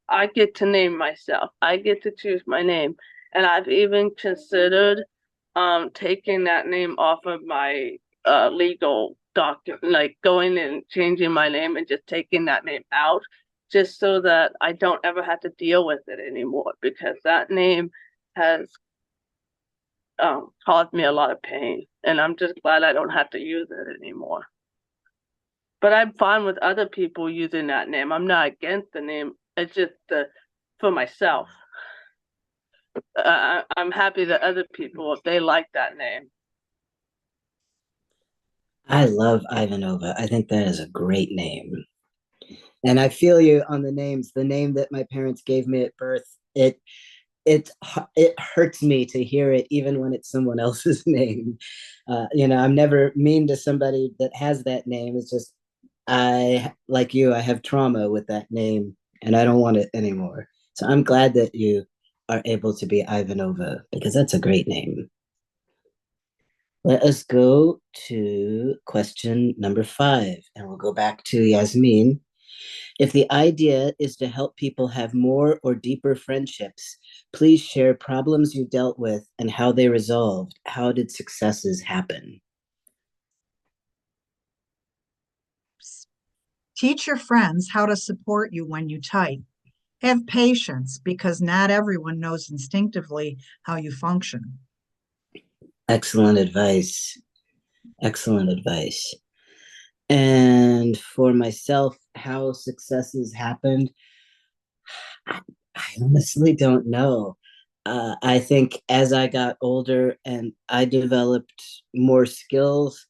I get to name myself. I get to choose my name. And I've even considered taking that name off of my legal document, like going and changing my name and just taking that name out, just so that I don't ever have to deal with it anymore, because that name has caused me a lot of pain. And I'm just glad I don't have to use it anymore. But I'm fine with other people using that name. I'm not against the name. It's just for myself. I'm happy that other people, if they like that name. I love Ivanova. I think that is a great name. And I feel you on the names. The name that my parents gave me at birth, it hurts me to hear it even when it's someone else's name. I'm never mean to somebody that has that name. It's just like you, I have trauma with that name and I don't want it anymore. So I'm glad that you are able to be Ivanova because that's a great name. Let us go to question number 5, and we'll go back to Yasmin. If the idea is to help people have more or deeper friendships, please share problems you dealt with and how they resolved. How did successes happen? Teach your friends how to support you when you type. Have patience because not everyone knows instinctively how you function. Excellent advice. Excellent advice. And for myself, how successes happened, I honestly don't know. I think as I got older and I developed more skills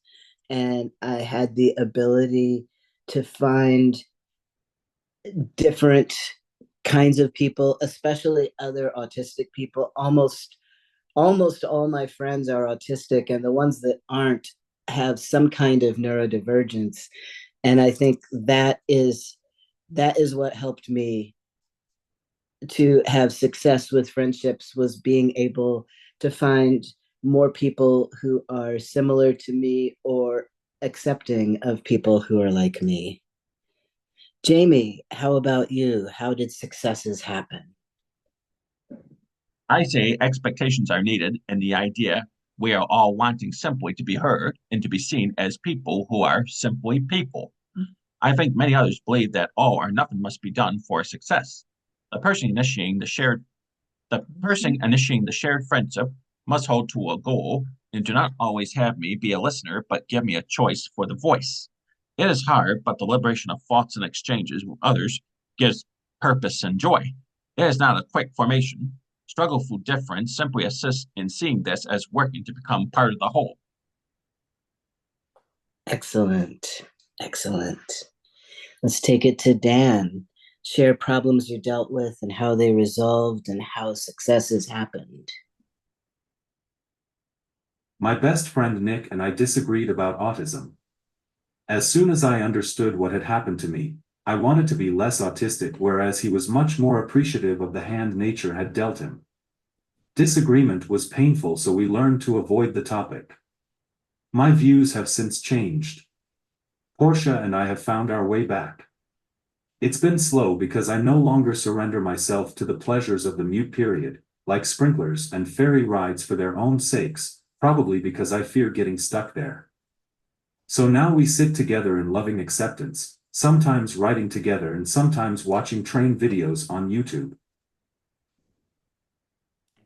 and I had the ability to find different kinds of people, especially other autistic people. Almost all my friends are autistic, and the ones that aren't have some kind of neurodivergence. And I think that is what helped me to have success with friendships, was being able to find more people who are similar to me or accepting of people who are like me. Jaime, how about you? How did successes happen? I say expectations are needed, and the idea we are all wanting simply to be heard and to be seen as people who are simply people. I think many others believe that all or nothing must be done for success. The person initiating the shared friendship must hold to a goal and do not always have me be a listener, but give me a choice for the voice. It is hard, but the liberation of thoughts and exchanges with others gives purpose and joy. It is not a quick formation. Struggle through difference simply assists in seeing this as working to become part of the whole. Excellent. Excellent. Let's take it to Dan. Share problems you dealt with and how they resolved and how successes happened. My best friend Nick and I disagreed about autism. As soon as I understood what had happened to me, I wanted to be less autistic, whereas he was much more appreciative of the hand nature had dealt him. Disagreement was painful, so we learned to avoid the topic. My views have since changed. Portia and I have found our way back. It's been slow because I no longer surrender myself to the pleasures of the mute period, like sprinklers and ferry rides for their own sakes, probably because I fear getting stuck there. So now we sit together in loving acceptance, sometimes writing together and sometimes watching train videos on YouTube.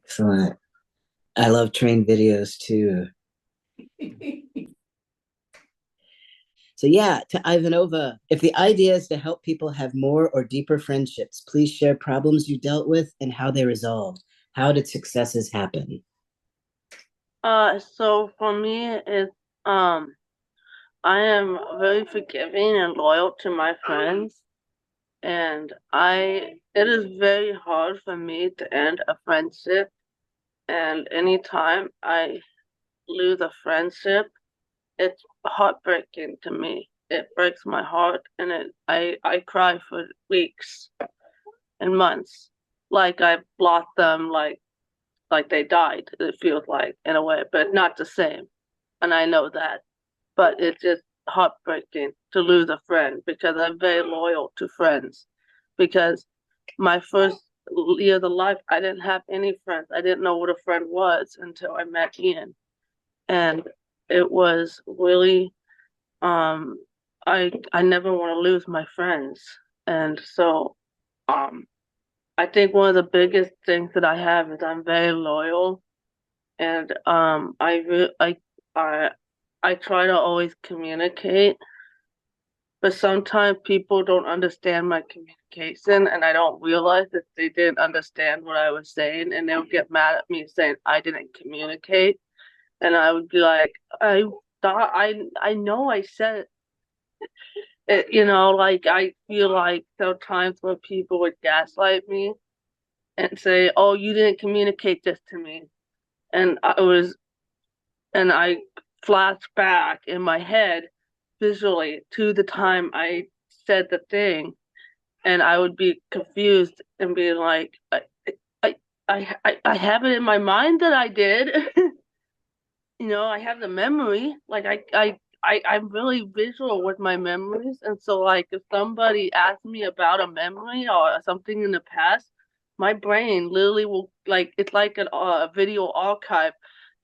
Excellent. I love train videos too. So yeah, to Ivanova, if the idea is to help people have more or deeper friendships, please share problems you dealt with and how they resolved. How did successes happen? So for me, I am very forgiving and loyal to my friends, and it is very hard for me to end a friendship, and anytime I lose a friendship, it's heartbreaking to me. It breaks my heart, and I cry for weeks and months, like I blocked them, like they died. It feels like, in a way, but not the same, and I know that. But it's just heartbreaking to lose a friend because I'm very loyal to friends. Because my first years of life, I didn't have any friends. I didn't know what a friend was until I met Ian, and it was really I never want to lose my friends, and so I think one of the biggest things that I have is I'm very loyal, and I I try to always communicate, but sometimes people don't understand my communication, and I don't realize that they didn't understand what I was saying, and they'll get mad at me saying I didn't communicate, and I would be like, I thought I know I said it, like I feel like sometimes when people would gaslight me and say, "Oh, you didn't communicate this to me," and I flashed back in my head visually to the time I said the thing, and I would be confused and be like, I, I have it in my mind that I did. I have the memory. Like I'm really visual with my memories, and so like if somebody asks me about a memory or something in the past, my brain literally will it's like a video archive,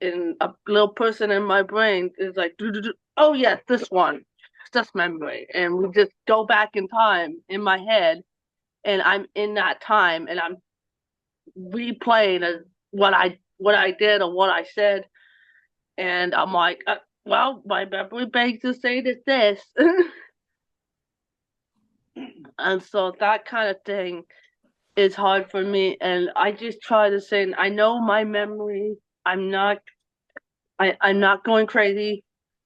and a little person in my brain is like, oh yes, this one, this memory, and we just go back in time in my head, and I'm in that time, and I'm replaying what I did or what I said, and I'm like, well, my memory begs to say that this. And so that kind of thing is hard for me, and I just try to say, I know my memory. I'm not I'm not going crazy,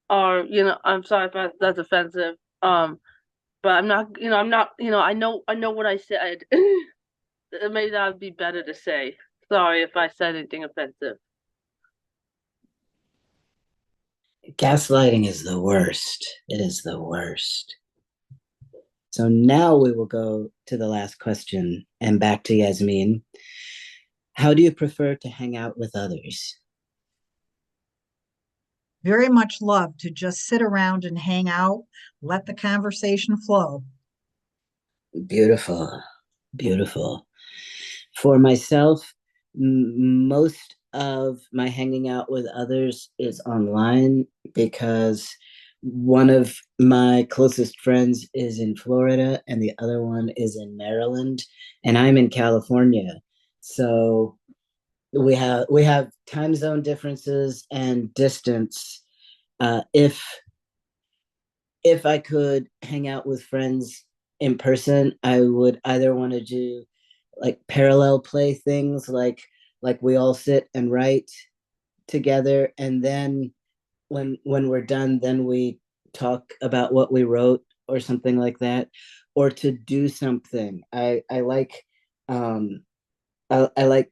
or I'm sorry if that's offensive. But I'm not, I'm not, I know what I said. Maybe that would be better to say. Sorry if I said anything offensive. Gaslighting is the worst. It is the worst. So now we will go to the last question and back to Yasmin. How do you prefer to hang out with others? Very much love to just sit around and hang out, let the conversation flow. Beautiful, beautiful. For myself, most of my hanging out with others is online because one of my closest friends is in Florida and the other one is in Maryland, and I'm in California. So we have time zone differences and distance. If I could hang out with friends in person, I would either want to do like parallel play things, like we all sit and write together, and then when we're done, then we talk about what we wrote or something like that, or to do something. I like I like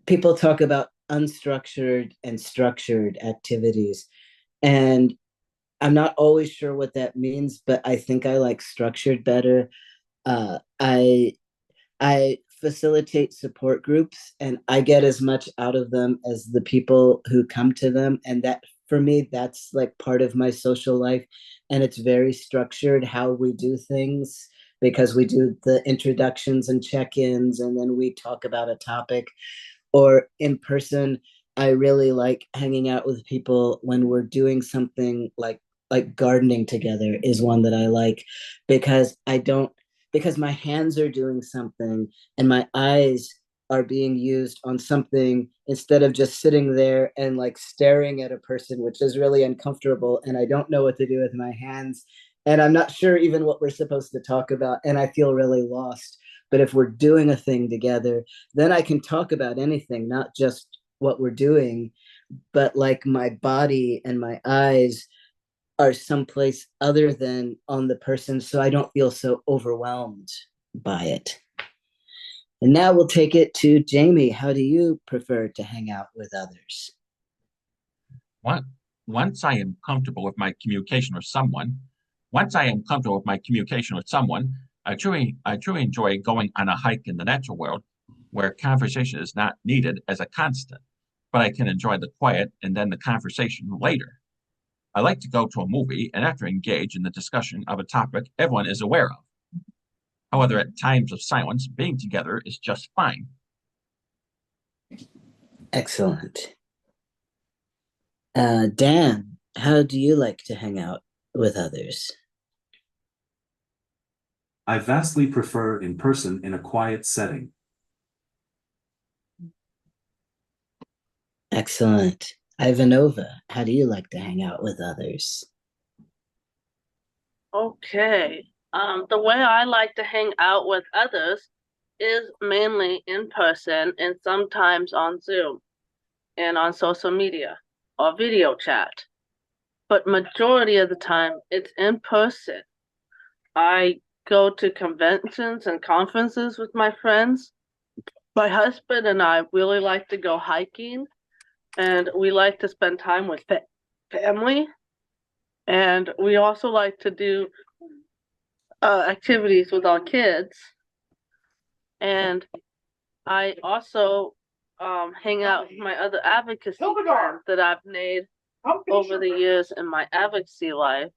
people talk about unstructured and structured activities, and I'm not always sure what that means, but I think I like structured better. I facilitate support groups and I get as much out of them as the people who come to them. And that for me, that's like part of my social life. And it's very structured how we do things because we do the introductions and check-ins and then we talk about a topic. Or in person, I really like hanging out with people when we're doing something like gardening together is one that I like because I don't because my hands are doing something and my eyes are being used on something instead of just sitting there and like staring at a person, which is really uncomfortable. And I don't know what to do with my hands. And I'm not sure even what we're supposed to talk about. And I feel really lost. But if we're doing a thing together, then I can talk about anything, not just what we're doing, but like my body and my eyes are someplace other than on the person so I don't feel so overwhelmed by it. And now we'll take it to Jaime. How do you prefer to hang out with others? Once I am comfortable with my communication with someone, once I am comfortable with my communication with someone, I truly enjoy going on a hike in the natural world where conversation is not needed as a constant, but I can enjoy the quiet and then the conversation later. I like to go to a movie and after engage in the discussion of a topic everyone is aware of. However, at times of silence, being together is just fine. Excellent. Dan, how do you like to hang out with others? I vastly prefer in person in a quiet setting. Excellent. Ivanova, how do you like to hang out with others? Okay. The way I like to hang out with others is mainly in person and sometimes on Zoom and on social media or video chat. But majority of the time it's in person. I go to conventions and conferences with my friends. My husband and I really like to go hiking and we like to spend time with family. And we also like to do activities with our kids. And I also hang out with my other advocacy friends that I've made over the years in my advocacy life.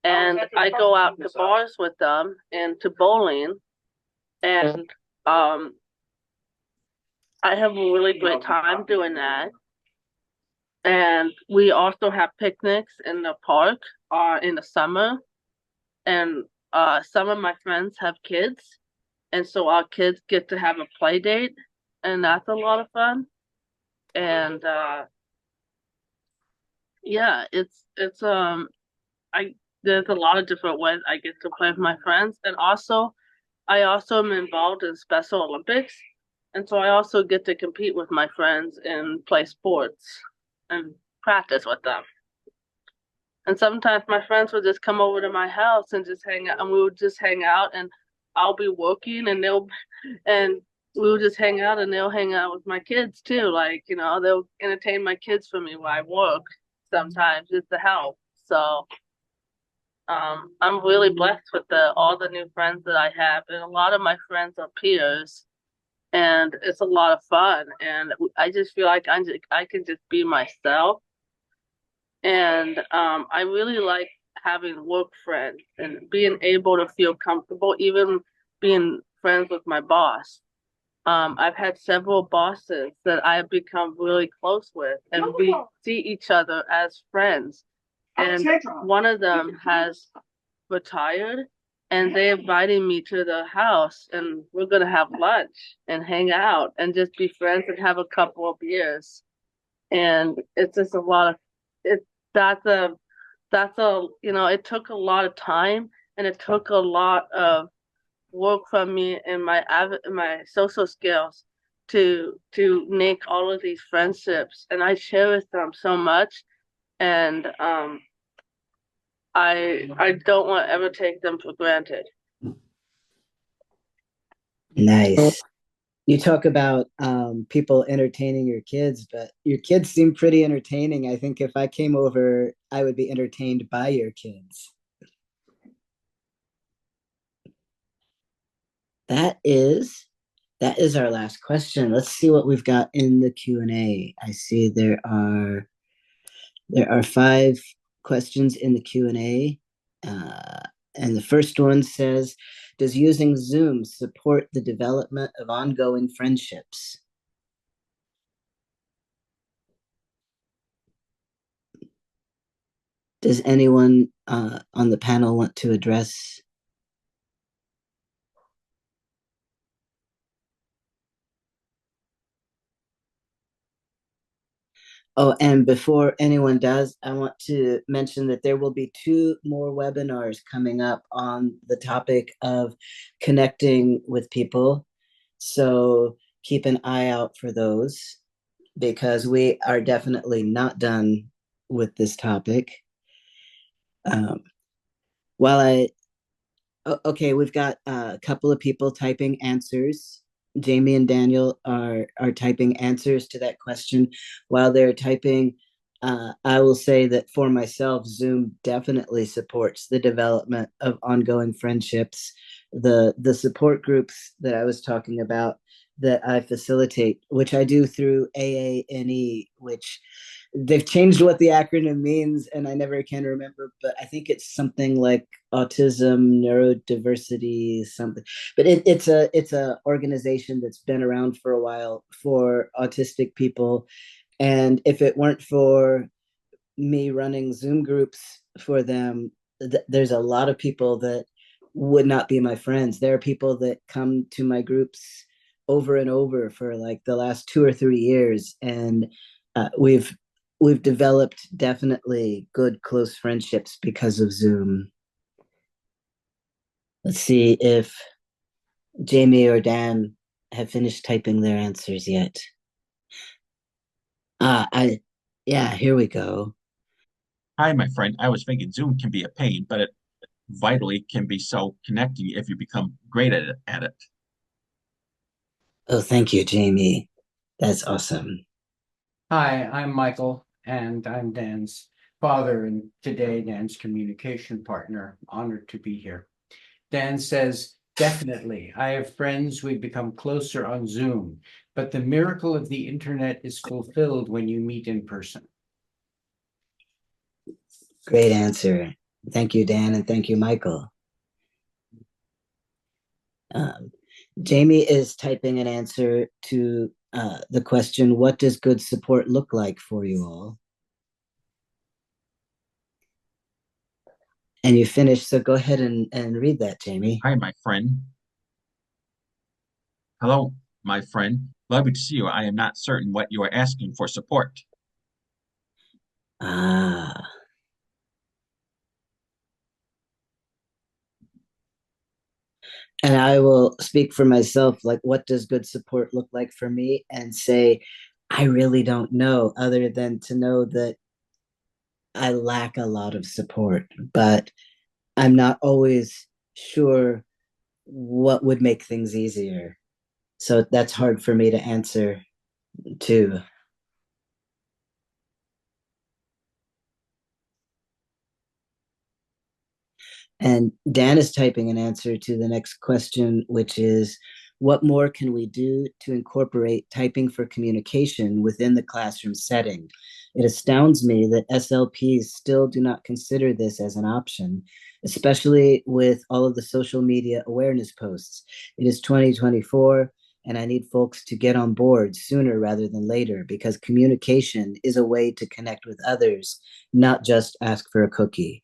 And I go out to bars with them and to bowling. And I have a really great time doing that. And we also have picnics in the park in the summer. And some of my friends have kids. And so our kids get to have a play date. And that's a lot of fun. And yeah, it's I there's a lot of different ways I get to play with my friends. And also I also am involved in Special Olympics. And so I also get to compete with my friends and play sports and practice with them. And sometimes my friends would just come over to my house and just hang out, and we would just hang out, and I'll be working and we would just hang out, and they'll hang out with my kids too. Like, they'll entertain my kids for me while I work sometimes just to help. So I'm really blessed with all the new friends that I have, and a lot of my friends are peers, and it's a lot of fun. And I just feel like I can just be myself, and I really like having work friends and being able to feel comfortable, even being friends with my boss. I've had several bosses that I've become really close with, and we see each other as friends. And one of them has retired, and they invited me to their house, and we're gonna have lunch and hang out and just be friends and have a couple of beers. And it's just a lot of it. That's a it took a lot of time, and it took a lot of work from me and my social skills to make all of these friendships, and I cherish them so much. And I don't want to ever take them for granted. Nice. You talk about people entertaining your kids, but your kids seem pretty entertaining. I think if I came over, I would be entertained by your kids. That is our last question. Let's see what we've got in the Q&A. I see there are 5 questions in the Q&A. And the first one says, does using Zoom support the development of ongoing friendships? Does anyone on the panel want to address? Oh, and before anyone does, I want to mention that there will be 2 more webinars coming up on the topic of connecting with people. So keep an eye out for those, because we are definitely not done with this topic. Okay, we've got a couple of people typing answers. Jaime and Daniel are typing answers to that question. While they're typing, I will say that for myself, Zoom definitely supports the development of ongoing friendships. The support groups that I was talking about that I facilitate, which I do through AANE, which they've changed what the acronym means and I never can remember, but I think it's something like autism, neurodiversity, something. But it's a organization that's been around for a while for autistic people. And if it weren't for me running Zoom groups for them, there's a lot of people that would not be my friends. There are people that come to my groups over and over for like the last 2 or 3 years, and we've developed definitely good close friendships because of Zoom. Let's see if Jaime or Dan have finished typing their answers yet. Yeah, here we go. Hi, my friend. I was thinking Zoom can be a pain, but it vitally can be so connecting if you become great at it. Oh, thank you, Jaime. That's awesome. Hi, I'm Michael, and I'm Dan's father, and today Dan's communication partner. Honored to be here. Dan says, definitely. I have friends, we've become closer on Zoom, but the miracle of the internet is fulfilled when you meet in person. Great answer. Thank you, Dan, and thank you, Michael. Jaime is typing an answer to the question, what does good support look like for you all? And you finished, so go ahead and read that, Jaime. Hi, my friend. Hello, my friend. Lovely to see you. I am not certain what you are asking for support. Ah. And I will speak for myself, like, what does good support look like for me? And say, I really don't know, other than to know that I lack a lot of support, but I'm not always sure what would make things easier. So that's hard for me to answer too. And Dan is typing an answer to the next question, which is, what more can we do to incorporate typing for communication within the classroom setting? It astounds me that SLPs still do not consider this as an option, especially with all of the social media awareness posts. It is 2024, and I need folks to get on board sooner rather than later, because communication is a way to connect with others, not just ask for a cookie.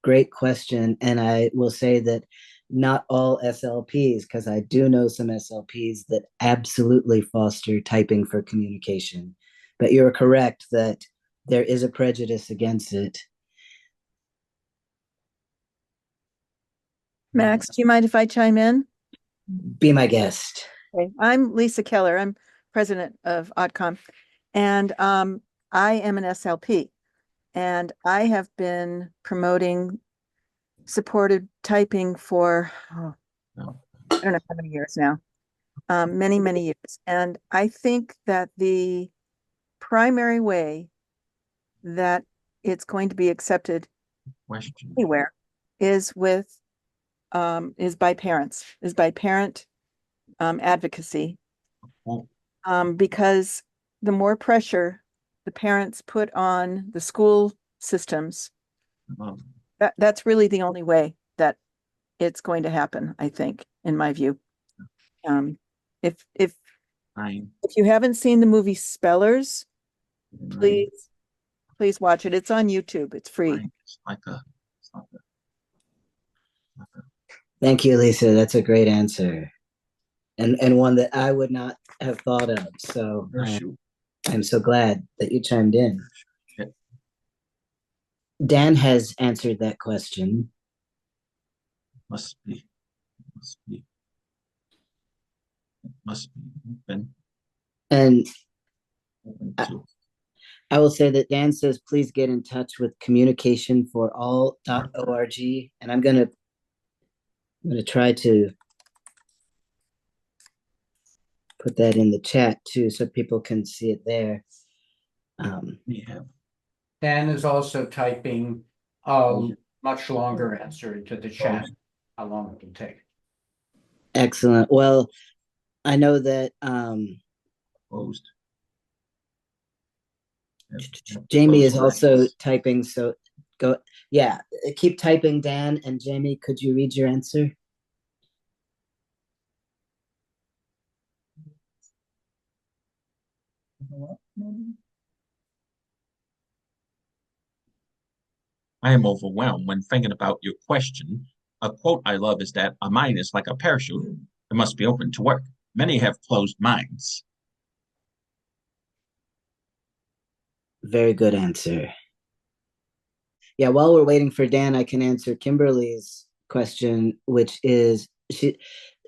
Great question. And I will say that not all SLPs, because I do know some SLPs that absolutely foster typing for communication. But you're correct that there is a prejudice against it. Max, do you mind if I chime in? Be my guest. Okay. I'm Lisa Keller. I'm president of AutCom, and I am an SLP, and I have been promoting supported typing for I don't know how many years now, many, many years. And I think that the primary way that it's going to be accepted anywhere is by parents, is by parent advocacy, because the more pressure the parents put on the school systems, that's really the only way that it's going to happen, I think, in my view. If you haven't seen the movie Spellers, please watch it. It's on YouTube. It's free. Thank you, Lisa. That's a great answer. And one that I would not have thought of. So I'm so glad that you chimed in. Dan has answered that question. Must be. Open. And I will say that Dan says, please get in touch with communicationforall.org. And I'm gonna try to put that in the chat too, so people can see it there. Dan is also typing a much longer answer into the chat. How long it will take? Excellent. Well, I know that Closed. Jaime is also typing, so go. Yeah, keep typing, Dan. And Jaime, could you read your answer? I am overwhelmed when thinking about your question. A quote I love is that a mind is like a parachute. It must be open to work. Many have closed minds. Very good answer. Yeah, while we're waiting for Dan, I can answer Kimberly's question, which is, she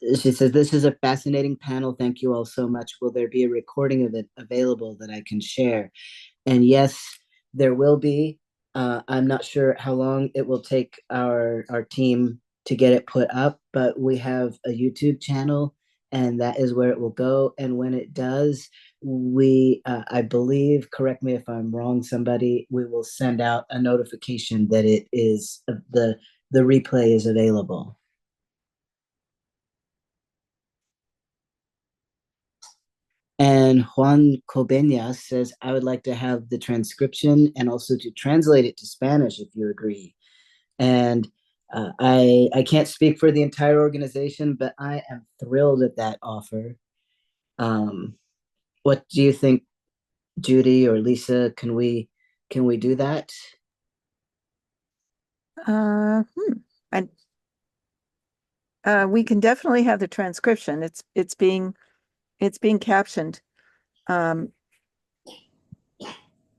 says, this is a fascinating panel. Thank you all so much. Will there be a recording of it available that I can share? And yes, there will be. I'm not sure how long it will take our team to get it put up, but we have a YouTube channel, and that is where it will go. And when it does, we, I believe, correct me if I'm wrong, somebody, we will send out a notification that it is, the replay is available. And Juan Cobeñas says, I would like to have the transcription and also to translate it to Spanish if you agree. And I can't speak for the entire organization, but I am thrilled at that offer. What do you think, Judy or Lisa? Can we do that? We can definitely have the transcription. It's being captioned.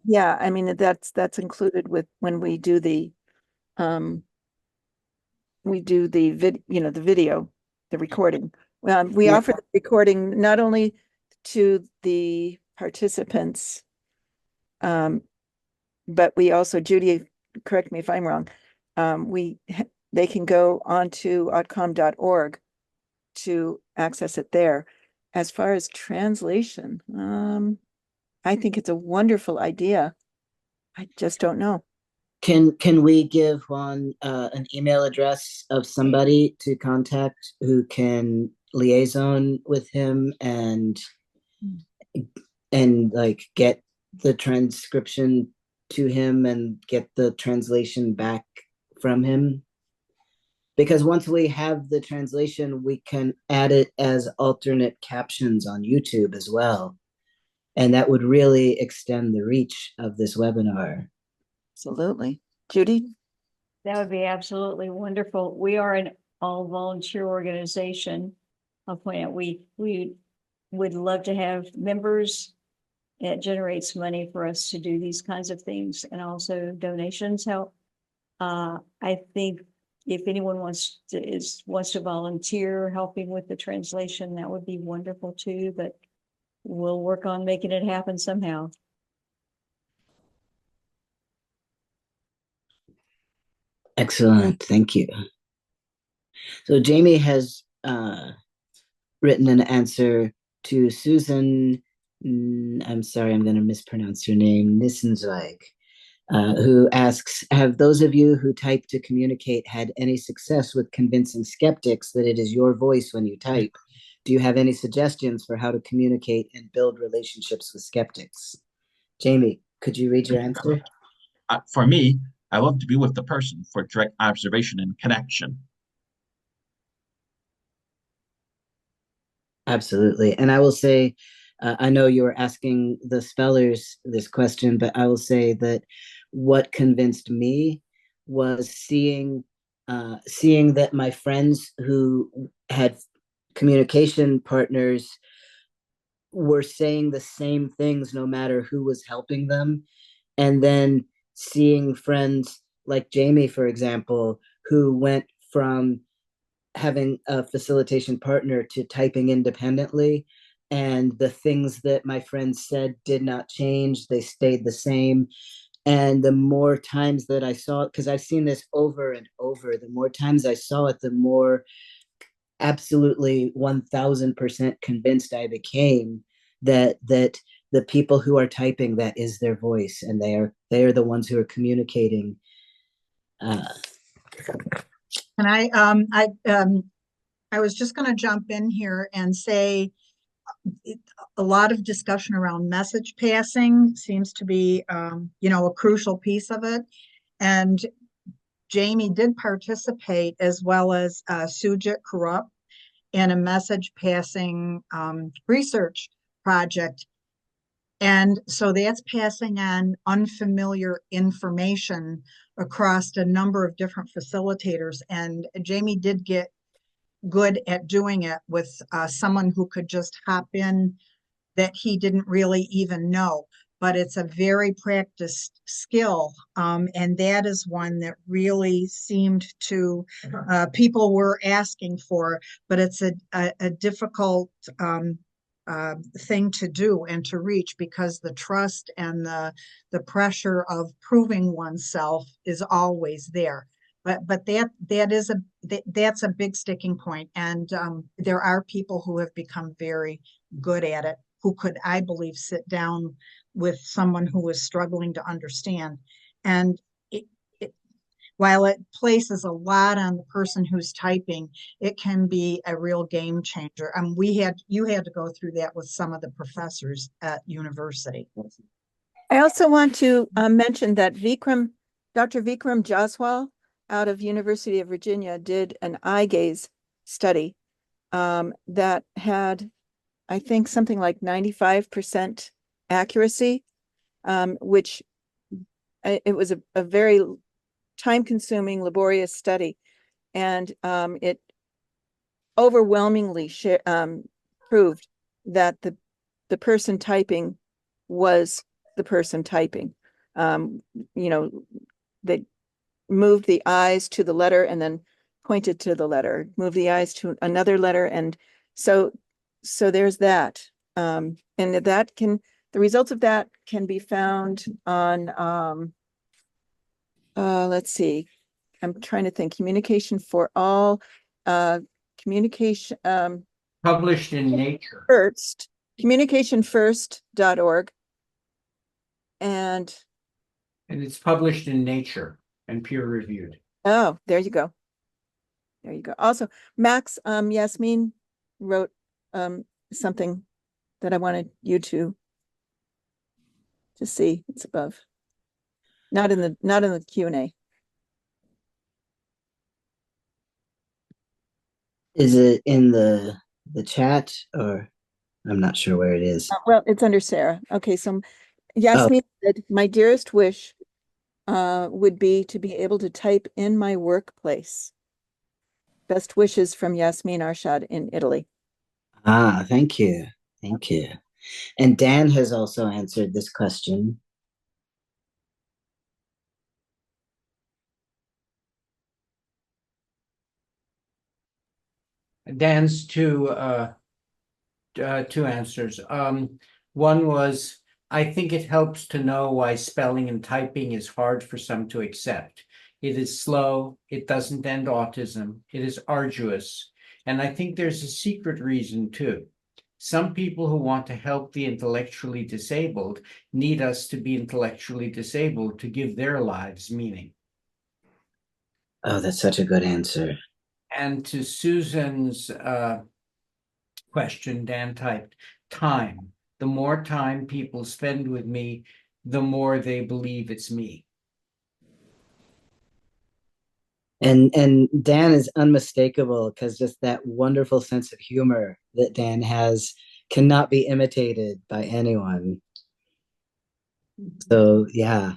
Yeah, I mean, that's included with when we do the the video, the recording. We Yeah. offer the recording not only to the participants, but we also, Judy, correct me if I'm wrong, they can go onto autcom.org to access it there. As far as translation, I think it's a wonderful idea. I just don't know. Can we give Juan an email address of somebody to contact who can liaison with him and like get the transcription to him and get the translation back from him? Because once we have the translation, we can add it as alternate captions on YouTube as well. And that would really extend the reach of this webinar. Absolutely. Judy? That would be absolutely wonderful. We are an all volunteer organization. I'll point out we would love to have members. It generates money for us to do these kinds of things, and also donations help. I think if anyone wants to volunteer helping with the translation, that would be wonderful too, but we'll work on making it happen somehow. Excellent, thank you. So Jaime has written an answer to Susan, I'm sorry, I'm going to mispronounce your name, Nissenzweig, who asks, have those of you who type to communicate had any success with convincing skeptics that it is your voice when you type? Do you have any suggestions for how to communicate and build relationships with skeptics? Jaime, could you read your answer? For me, I love to be with the person for direct observation and connection. Absolutely. And I will say, I know you were asking the spellers this question, but I will say that what convinced me was seeing that my friends who had communication partners were saying the same things no matter who was helping them. And then seeing friends like Jaime, for example, who went from having a facilitation partner to typing independently, and the things that my friends said did not change, they stayed the same. And the more times that I saw it, because I've seen this over and over, the more times I saw it, the more absolutely 1000% convinced I became that the people who are typing, that is their voice, and they are the ones who are communicating. And I was just going to jump in here and say a lot of discussion around message passing seems to be, a crucial piece of it. And Jaime did participate, as well as Sujit Kurup, in a message passing research project. And so that's passing on unfamiliar information across a number of different facilitators. And Jaime did get good at doing it with someone who could just hop in that he didn't really even know. But it's a very practiced skill. And that is one that really seemed to, people were asking for, but it's a difficult thing to do and to reach, because the trust and the pressure of proving oneself is always there. But that's a big sticking point. And there are people who have become very good at it, who could, I believe, sit down with someone who is struggling to understand. And while it places a lot on the person who's typing, it can be a real game changer. You had to go through that with some of the professors at university. I also want to mention that Dr. Vikram Jaswal out of University of Virginia did an eye gaze study that had, I think, something like 95% accuracy, which it was a very time-consuming, laborious study, and it overwhelmingly proved that the person typing was the person typing. They moved the eyes to the letter and then pointed to the letter, move the eyes to another letter. And so there's that. And that the results of that can be found on, let's see, I'm trying to think, Communication for All, communication, Published in Nature. first, communicationfirst.org. And it's published in Nature and peer reviewed. oh, there you go. There you go. Also, Max, Yasmin wrote something that I wanted you to see. It's above. Not in the Q&A. Is it in the chat, or I'm not sure where it is? Well, it's under Sarah. Okay, so Yasmin said, my dearest wish would be to be able to type in my workplace. Best wishes from Yasmin Arshad in Italy. Ah, thank you. Thank you. And Dan has also answered this question. Dan's two answers. One was, I think it helps to know why spelling and typing is hard for some to accept. It is slow, it doesn't end autism, it is arduous, and I think there's a secret reason too. Some people who want to help the intellectually disabled need us to be intellectually disabled to give their lives meaning. Oh, that's such a good answer. And to Susan's question, Dan typed, time. The more time people spend with me, the more they believe it's me. And Dan is unmistakable, because just that wonderful sense of humor that Dan has cannot be imitated by anyone. So yeah,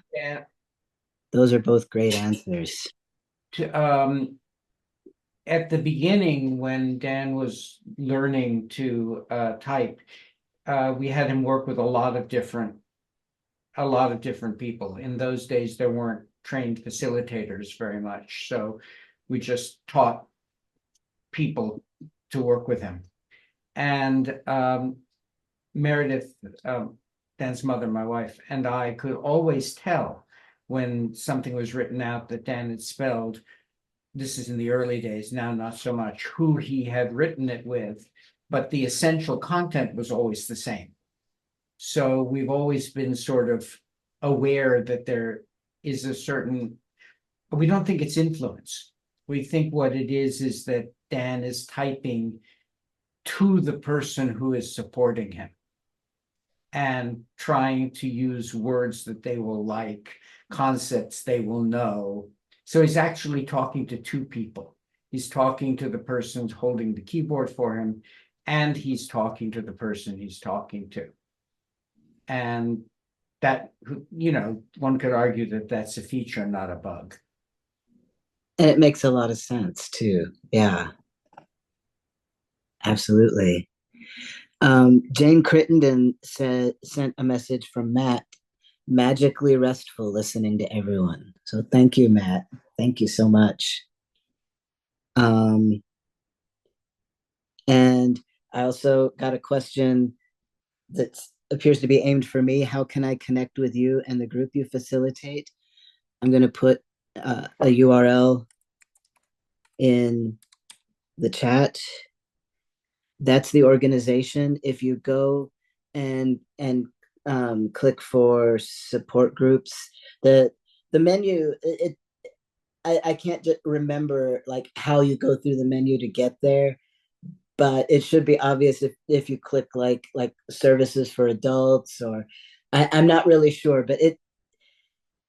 those are both great answers. At the beginning, when Dan was learning to type, we had him work with a lot of different people. In those days, there weren't trained facilitators very much, so we just taught people to work with him. And Meredith, Dan's mother, my wife, and I could always tell when something was written out that Dan had spelled. This is in the early days, now not so much, who he had written it with, but the essential content was always the same. So we've always been sort of aware that there is a certain, we don't think it's influence. We think what it is that Dan is typing to the person who is supporting him and trying to use words that they will like, concepts they will know. So he's actually talking to two people. He's talking to the person holding the keyboard for him, and he's talking to the person he's talking to. And that, you know, one could argue that that's a feature, not a bug. And it makes a lot of sense too. Yeah, absolutely. Jane Crittenden sent a message from Matt. Magically restful listening to everyone. So thank you, Matt. Thank you so much. And I also got a question that appears to be aimed for me. How can I connect with you and the group you facilitate? I'm going to put a URL in the chat. That's the organization. If you go and click for support groups, the menu, I can't just remember like how you go through the menu to get there, but it should be obvious if you click like services for adults, or I'm not really sure, but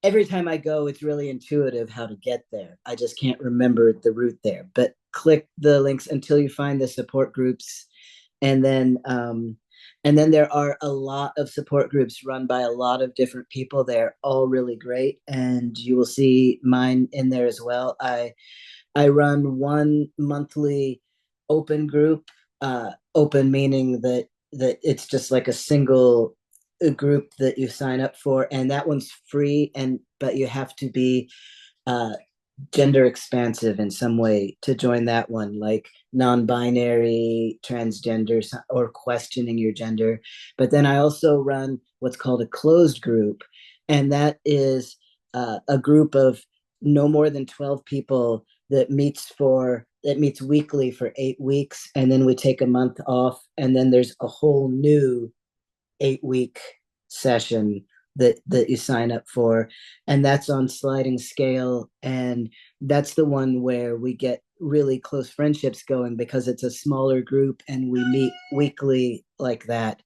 every time I go, it's really intuitive how to get there. I just can't remember the route there, but click the links until you find the support groups. And then there are a lot of support groups run by a lot of different people. They're all really great. And you will see mine in there as well. I run one monthly open group, open meaning that it's just like a single group that you sign up for, and that one's free, but you have to be gender expansive in some way to join that one, like non-binary, transgender, or questioning your gender. But then I also run what's called a closed group, and that is a group of no more than 12 people that meets weekly for 8 weeks, and then we take a month off, and then there's a whole new 8 week session that you sign up for, and that's on sliding scale, and that's the one where we get really close friendships going because it's a smaller group and we meet weekly like that.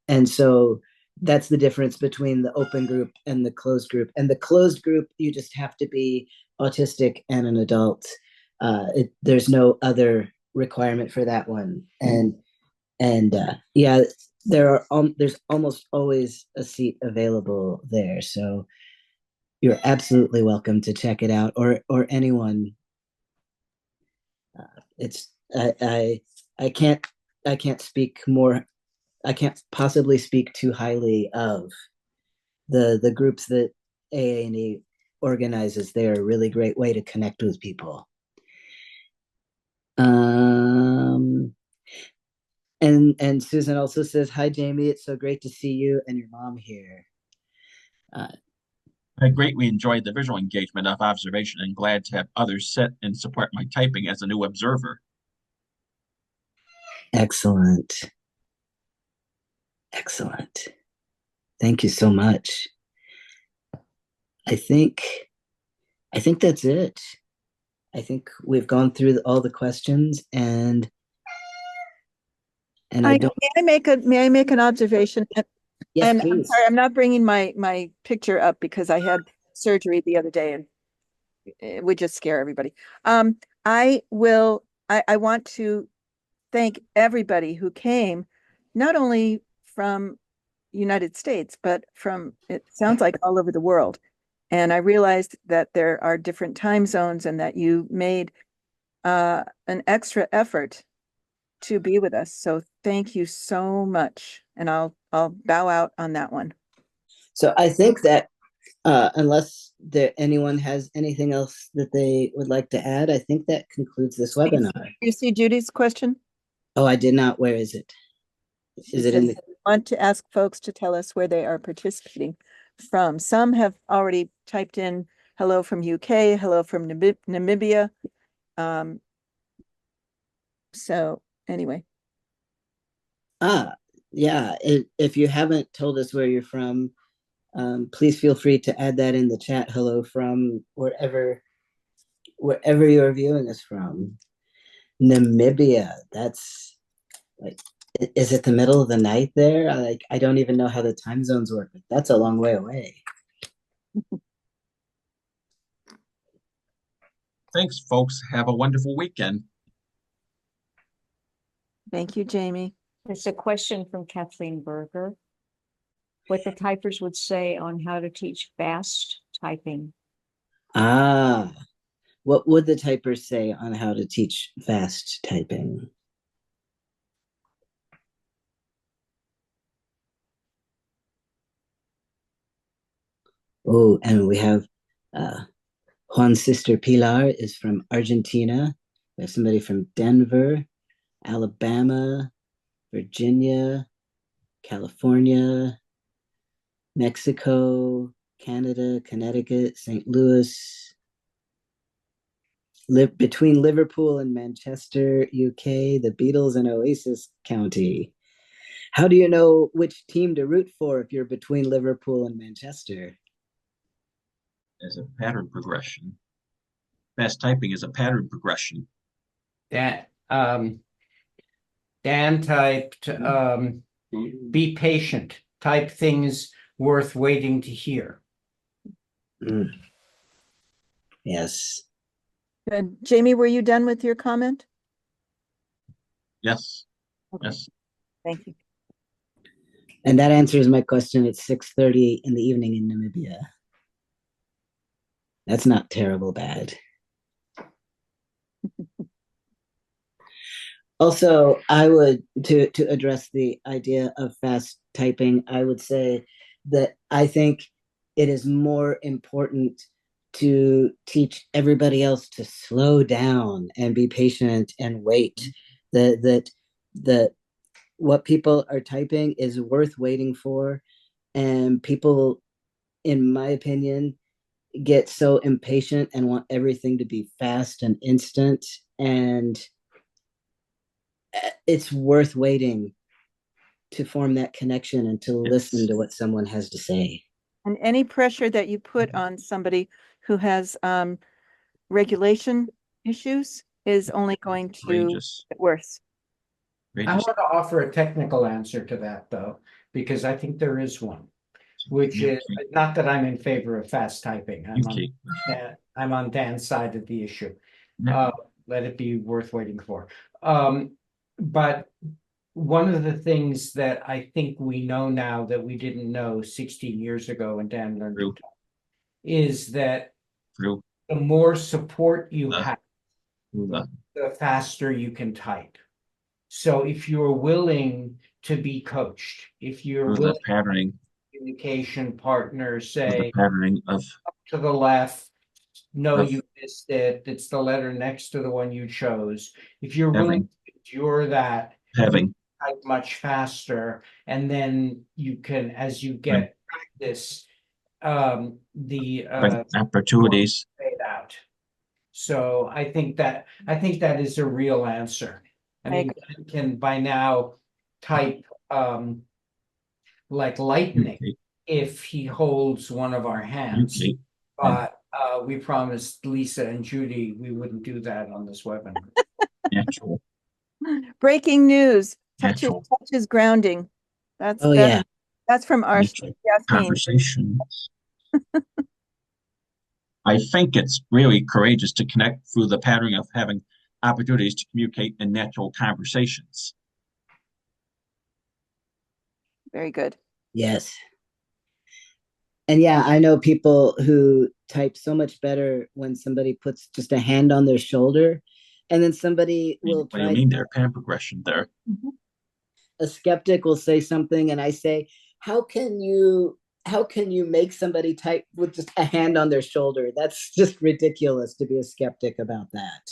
And so that's the difference between the open group and the closed group. And the closed group, you just have to be autistic and an adult. There's no other requirement for that one. And yeah, there's almost always a seat available there, so you're absolutely welcome to check it out, or anyone. I can't speak more. I can't possibly speak too highly of the groups that AA&E organizes. They're a really great way to connect with people. And Susan also says, "Hi, Jaime. It's so great to see you and your mom here." I greatly enjoyed the visual engagement of observation and glad to have others sit and support my typing as a new observer. Excellent. Excellent. Thank you so much. I think that's it. I think we've gone through all the questions, and I don't. May I make an observation? Yes, I'm please. sorry, I'm not bringing my picture up because I had surgery the other day and it would just scare everybody. I want to thank everybody who came, not only from United States, but from, it sounds like, all over the world. And I realized that there are different time zones and that you made an extra effort to be with us. So thank you so much. And I'll bow out on that one. So I think that unless anyone has anything else that they would like to add, I think that concludes this webinar. You see Judy's question? Oh, I did not. Where is it? Is it in the? I want to ask folks to tell us where they are participating from. Some have already typed in hello from UK, hello from Namibia. So anyway. Yeah. If you haven't told us where you're from, please feel free to add that in the chat. Hello from wherever you're viewing us from. Namibia. That's like, is it the middle of the night there? I don't even know how the time zones work, but that's a long way away. Thanks, folks. Have a wonderful weekend. Thank you, Jaime. There's a question from Kathleen Berger. What the typers would say on how to teach fast typing. What would the typers say on how to teach fast typing? Oh, and we have Juan's sister Pilar is from Argentina. We have somebody from Denver, Alabama, Virginia, California, Mexico, Canada, Connecticut, St. Louis, between Liverpool and Manchester, UK, the Beatles and Oasis County. How do you know which team to root for if you're between Liverpool and Manchester? As a pattern progression. Fast typing is a pattern progression. Dan typed, be patient, type things worth waiting to hear. Yes. Jaime, were you done with your comment? Yes. Okay. Yes. Thank you. And that answers my question. It's 6:30 in the evening in Namibia. That's not terrible bad. Also, I would, to address the idea of fast typing, I would say that I think it is more important to teach everybody else to slow down and be patient and wait. That what people are typing is worth waiting for, and people, in my opinion, get so impatient and want everything to be fast and instant, and it's worth waiting to form that connection and to listen to what someone has to say. And any pressure that you put on somebody who has regulation issues is only going to get worse. I want to offer a technical answer to that, though, because I think there is one, which is not that I'm in favor of fast typing. I'm on Dan's side of the issue. Let it be worth waiting for. But one of the things that I think we know now that we didn't know 16 years ago when Dan learned to type is that the more support you have, the faster you can type. So if you're willing to be coached, if you're willing patterning communication partner, say patterning of up to the left, no, you missed it. It's the letter next to the one you chose. If you're willing to endure that, having type much faster, and then you can, as you get practice, the opportunities fade out. So I think that is a real answer. I mean, you can by now type like lightning if he holds one of our hands. But we promised Lisa and Judy we wouldn't do that on this webinar. Natural. Breaking news. Touches grounding. That's that's from our Yasmin. Conversations. I think it's really courageous to connect through the patterning of having opportunities to communicate in natural conversations. Very good. Yes. And yeah, I know people who type so much better when somebody puts just a hand on their shoulder, and then somebody will try. What do you mean there? Pattern progression there. A skeptic will say something, and I say, how can you make somebody type with just a hand on their shoulder? That's just ridiculous to be a skeptic about that.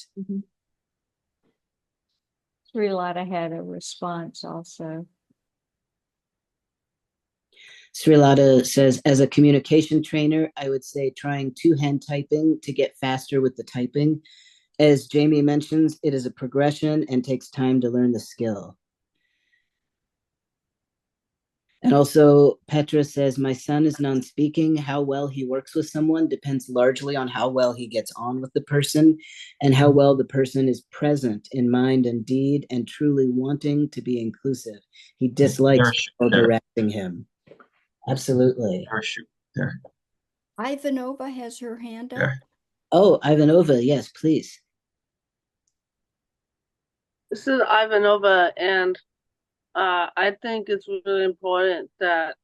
Srilata had a response also. Srilata says, as a communication trainer, I would say trying two-hand typing to get faster with the typing. As Jaime mentions, it is a progression and takes time to learn the skill. And also, Petra says, my son is non-speaking. How well he works with someone depends largely on how well he gets on with the person and how well the person is present in mind and deed and truly wanting to be inclusive. He dislikes people directing him. Absolutely. There. Ivanova has her hand up. Oh, Ivanova, yes, please. This is Ivanova, and I think it's really important that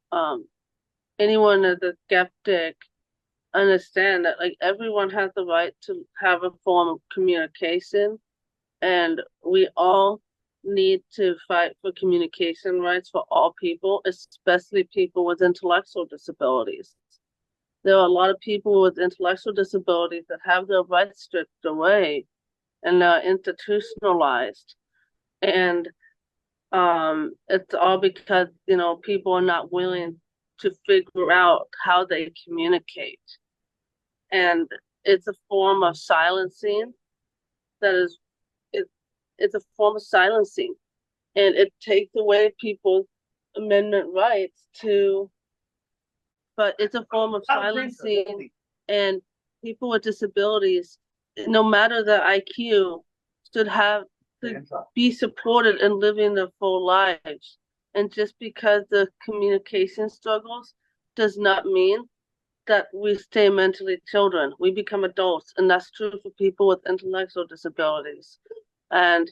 anyone that's a skeptic understand that like everyone has the right to have a form of communication, and we all need to fight for communication rights for all people, especially people with intellectual disabilities. There are a lot of people with intellectual disabilities that have their rights stripped away and institutionalized. And it's all because, you know, people are not willing to figure out how they communicate. And it's a form of silencing that is, it's a form of silencing. And it takes away people's amendment rights to, but it's a form of silencing. And people with disabilities, no matter their IQ, should have to be supported in living their full lives. And just because the communication struggles does not mean that we stay mentally children. We become adults, and that's true for people with intellectual disabilities. And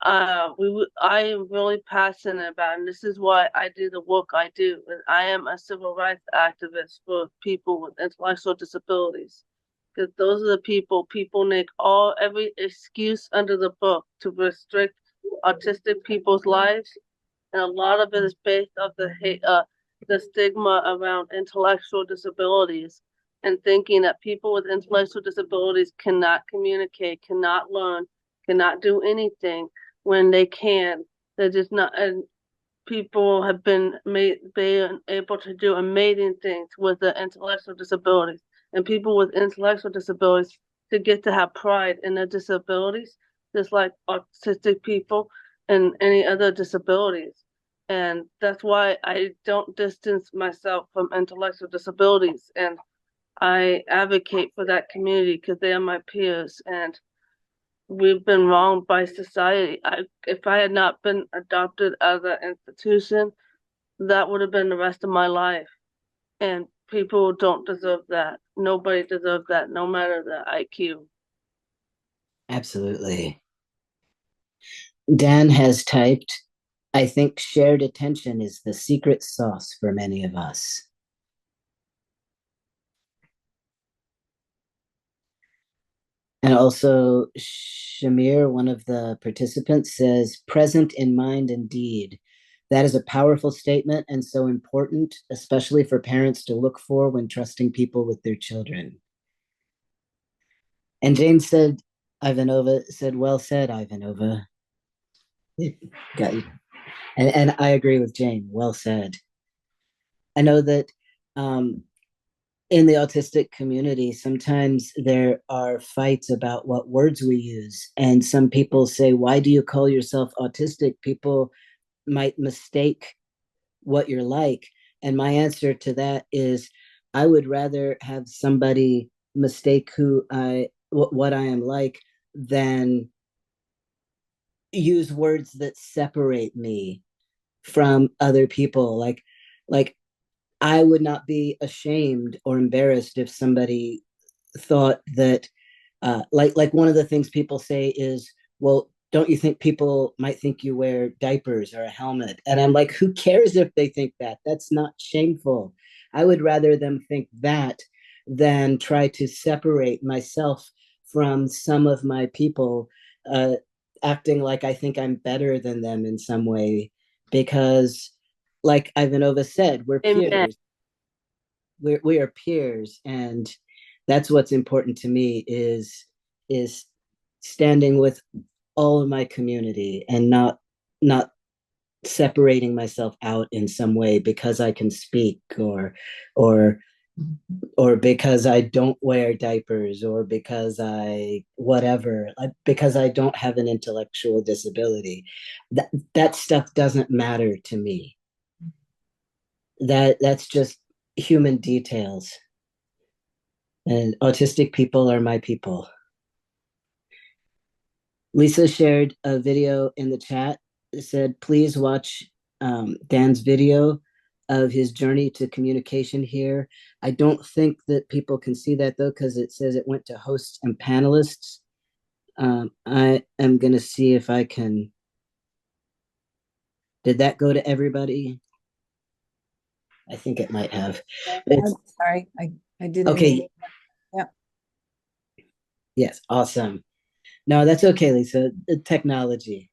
I am really passionate about it, and this is why I do the work I do. And I am a civil rights activist for people with intellectual disabilities, because those are the people make every excuse under the book to restrict autistic people's lives, and a lot of it is based off the stigma around intellectual disabilities. and thinking that people with intellectual disabilities cannot communicate, cannot learn, cannot do anything when they can. They're just not, and people have been able to do amazing things with the intellectual disabilities. And people with intellectual disabilities to get to have pride in their disabilities, just like autistic people and any other disabilities. And that's why I don't distance myself from intellectual disabilities. And I advocate for that community because they are my peers, and we've been wronged by society. If I had not been adopted as an institution, that would have been the rest of my life. And people don't deserve that. Nobody deserves that, no matter the IQ. Absolutely. Dan has typed, I think shared attention is the secret sauce for many of us. And also, Shamir, one of the participants, says, present in mind and deed. That is a powerful statement and so important, especially for parents to look for when trusting people with their children. And Jane said, Ivanova said, well said, Ivanova. Got you. And I agree with Jane, well said. I know that in the autistic community, sometimes there are fights about what words we use. And some people say, why do you call yourself autistic? People might mistake what you're like. And my answer to that is, I would rather have somebody mistake what I am like than use words that separate me from other people. Like I would not be ashamed or embarrassed if somebody thought that, like one of the things people say is, well, don't you think people might think you wear diapers or a helmet? And I'm like, who cares if they think that? That's not shameful. I would rather them think that than try to separate myself from some of my people, acting like I think I'm better than them in some way, because like Ivanova said, we're Amen. peers. We are peers, and that's what's important to me is standing with all of my community and not separating myself out in some way because I can speak or because I don't wear diapers or because because I don't have an intellectual disability. That stuff doesn't matter to me. That's just human details. And autistic people are my people. Lisa shared a video in the chat that said, please watch Dan's video of his journey to communication here. I don't think that people can see that though, because it says it went to hosts and panelists. I am going to see if I can. Did that go to everybody? I think it might have. I'm sorry, I didn't. Okay. Yeah. Yes, awesome. No, that's okay, Lisa. The technology.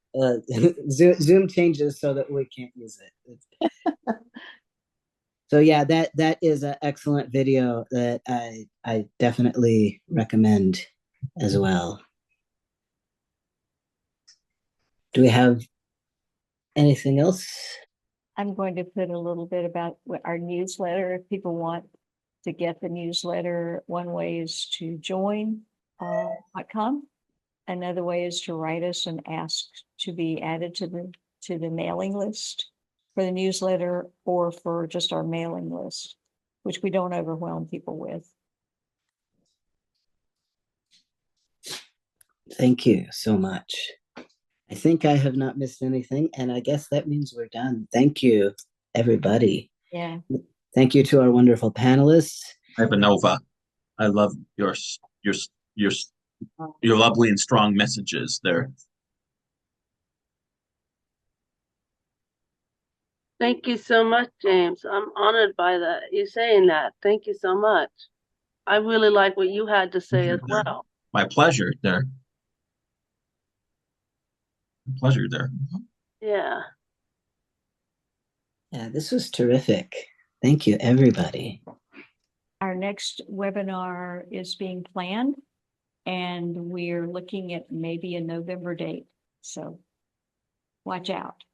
Zoom changes so that we can't use it. So yeah, that is an excellent video that I definitely recommend as well. Do we have anything else? I'm going to put a little bit about our newsletter. If people want to get the newsletter, one way is to join AutCom. Another way is to write us and ask to be added to the mailing list for the newsletter or for just our mailing list, which we don't overwhelm people with. Thank you so much. I think I have not missed anything, and I guess that means we're done. Thank you, everybody. Yeah. Thank you to our wonderful panelists. Ivanova, I love your lovely and strong messages there. Thank you so much, James. I'm honored by that. You saying that. Thank you so much. I really like what you had to say as well. My pleasure there. Pleasure there. Yeah. Yeah, this was terrific. Thank you, everybody. our next webinar is being planned, and we're looking at maybe a November date. So watch out.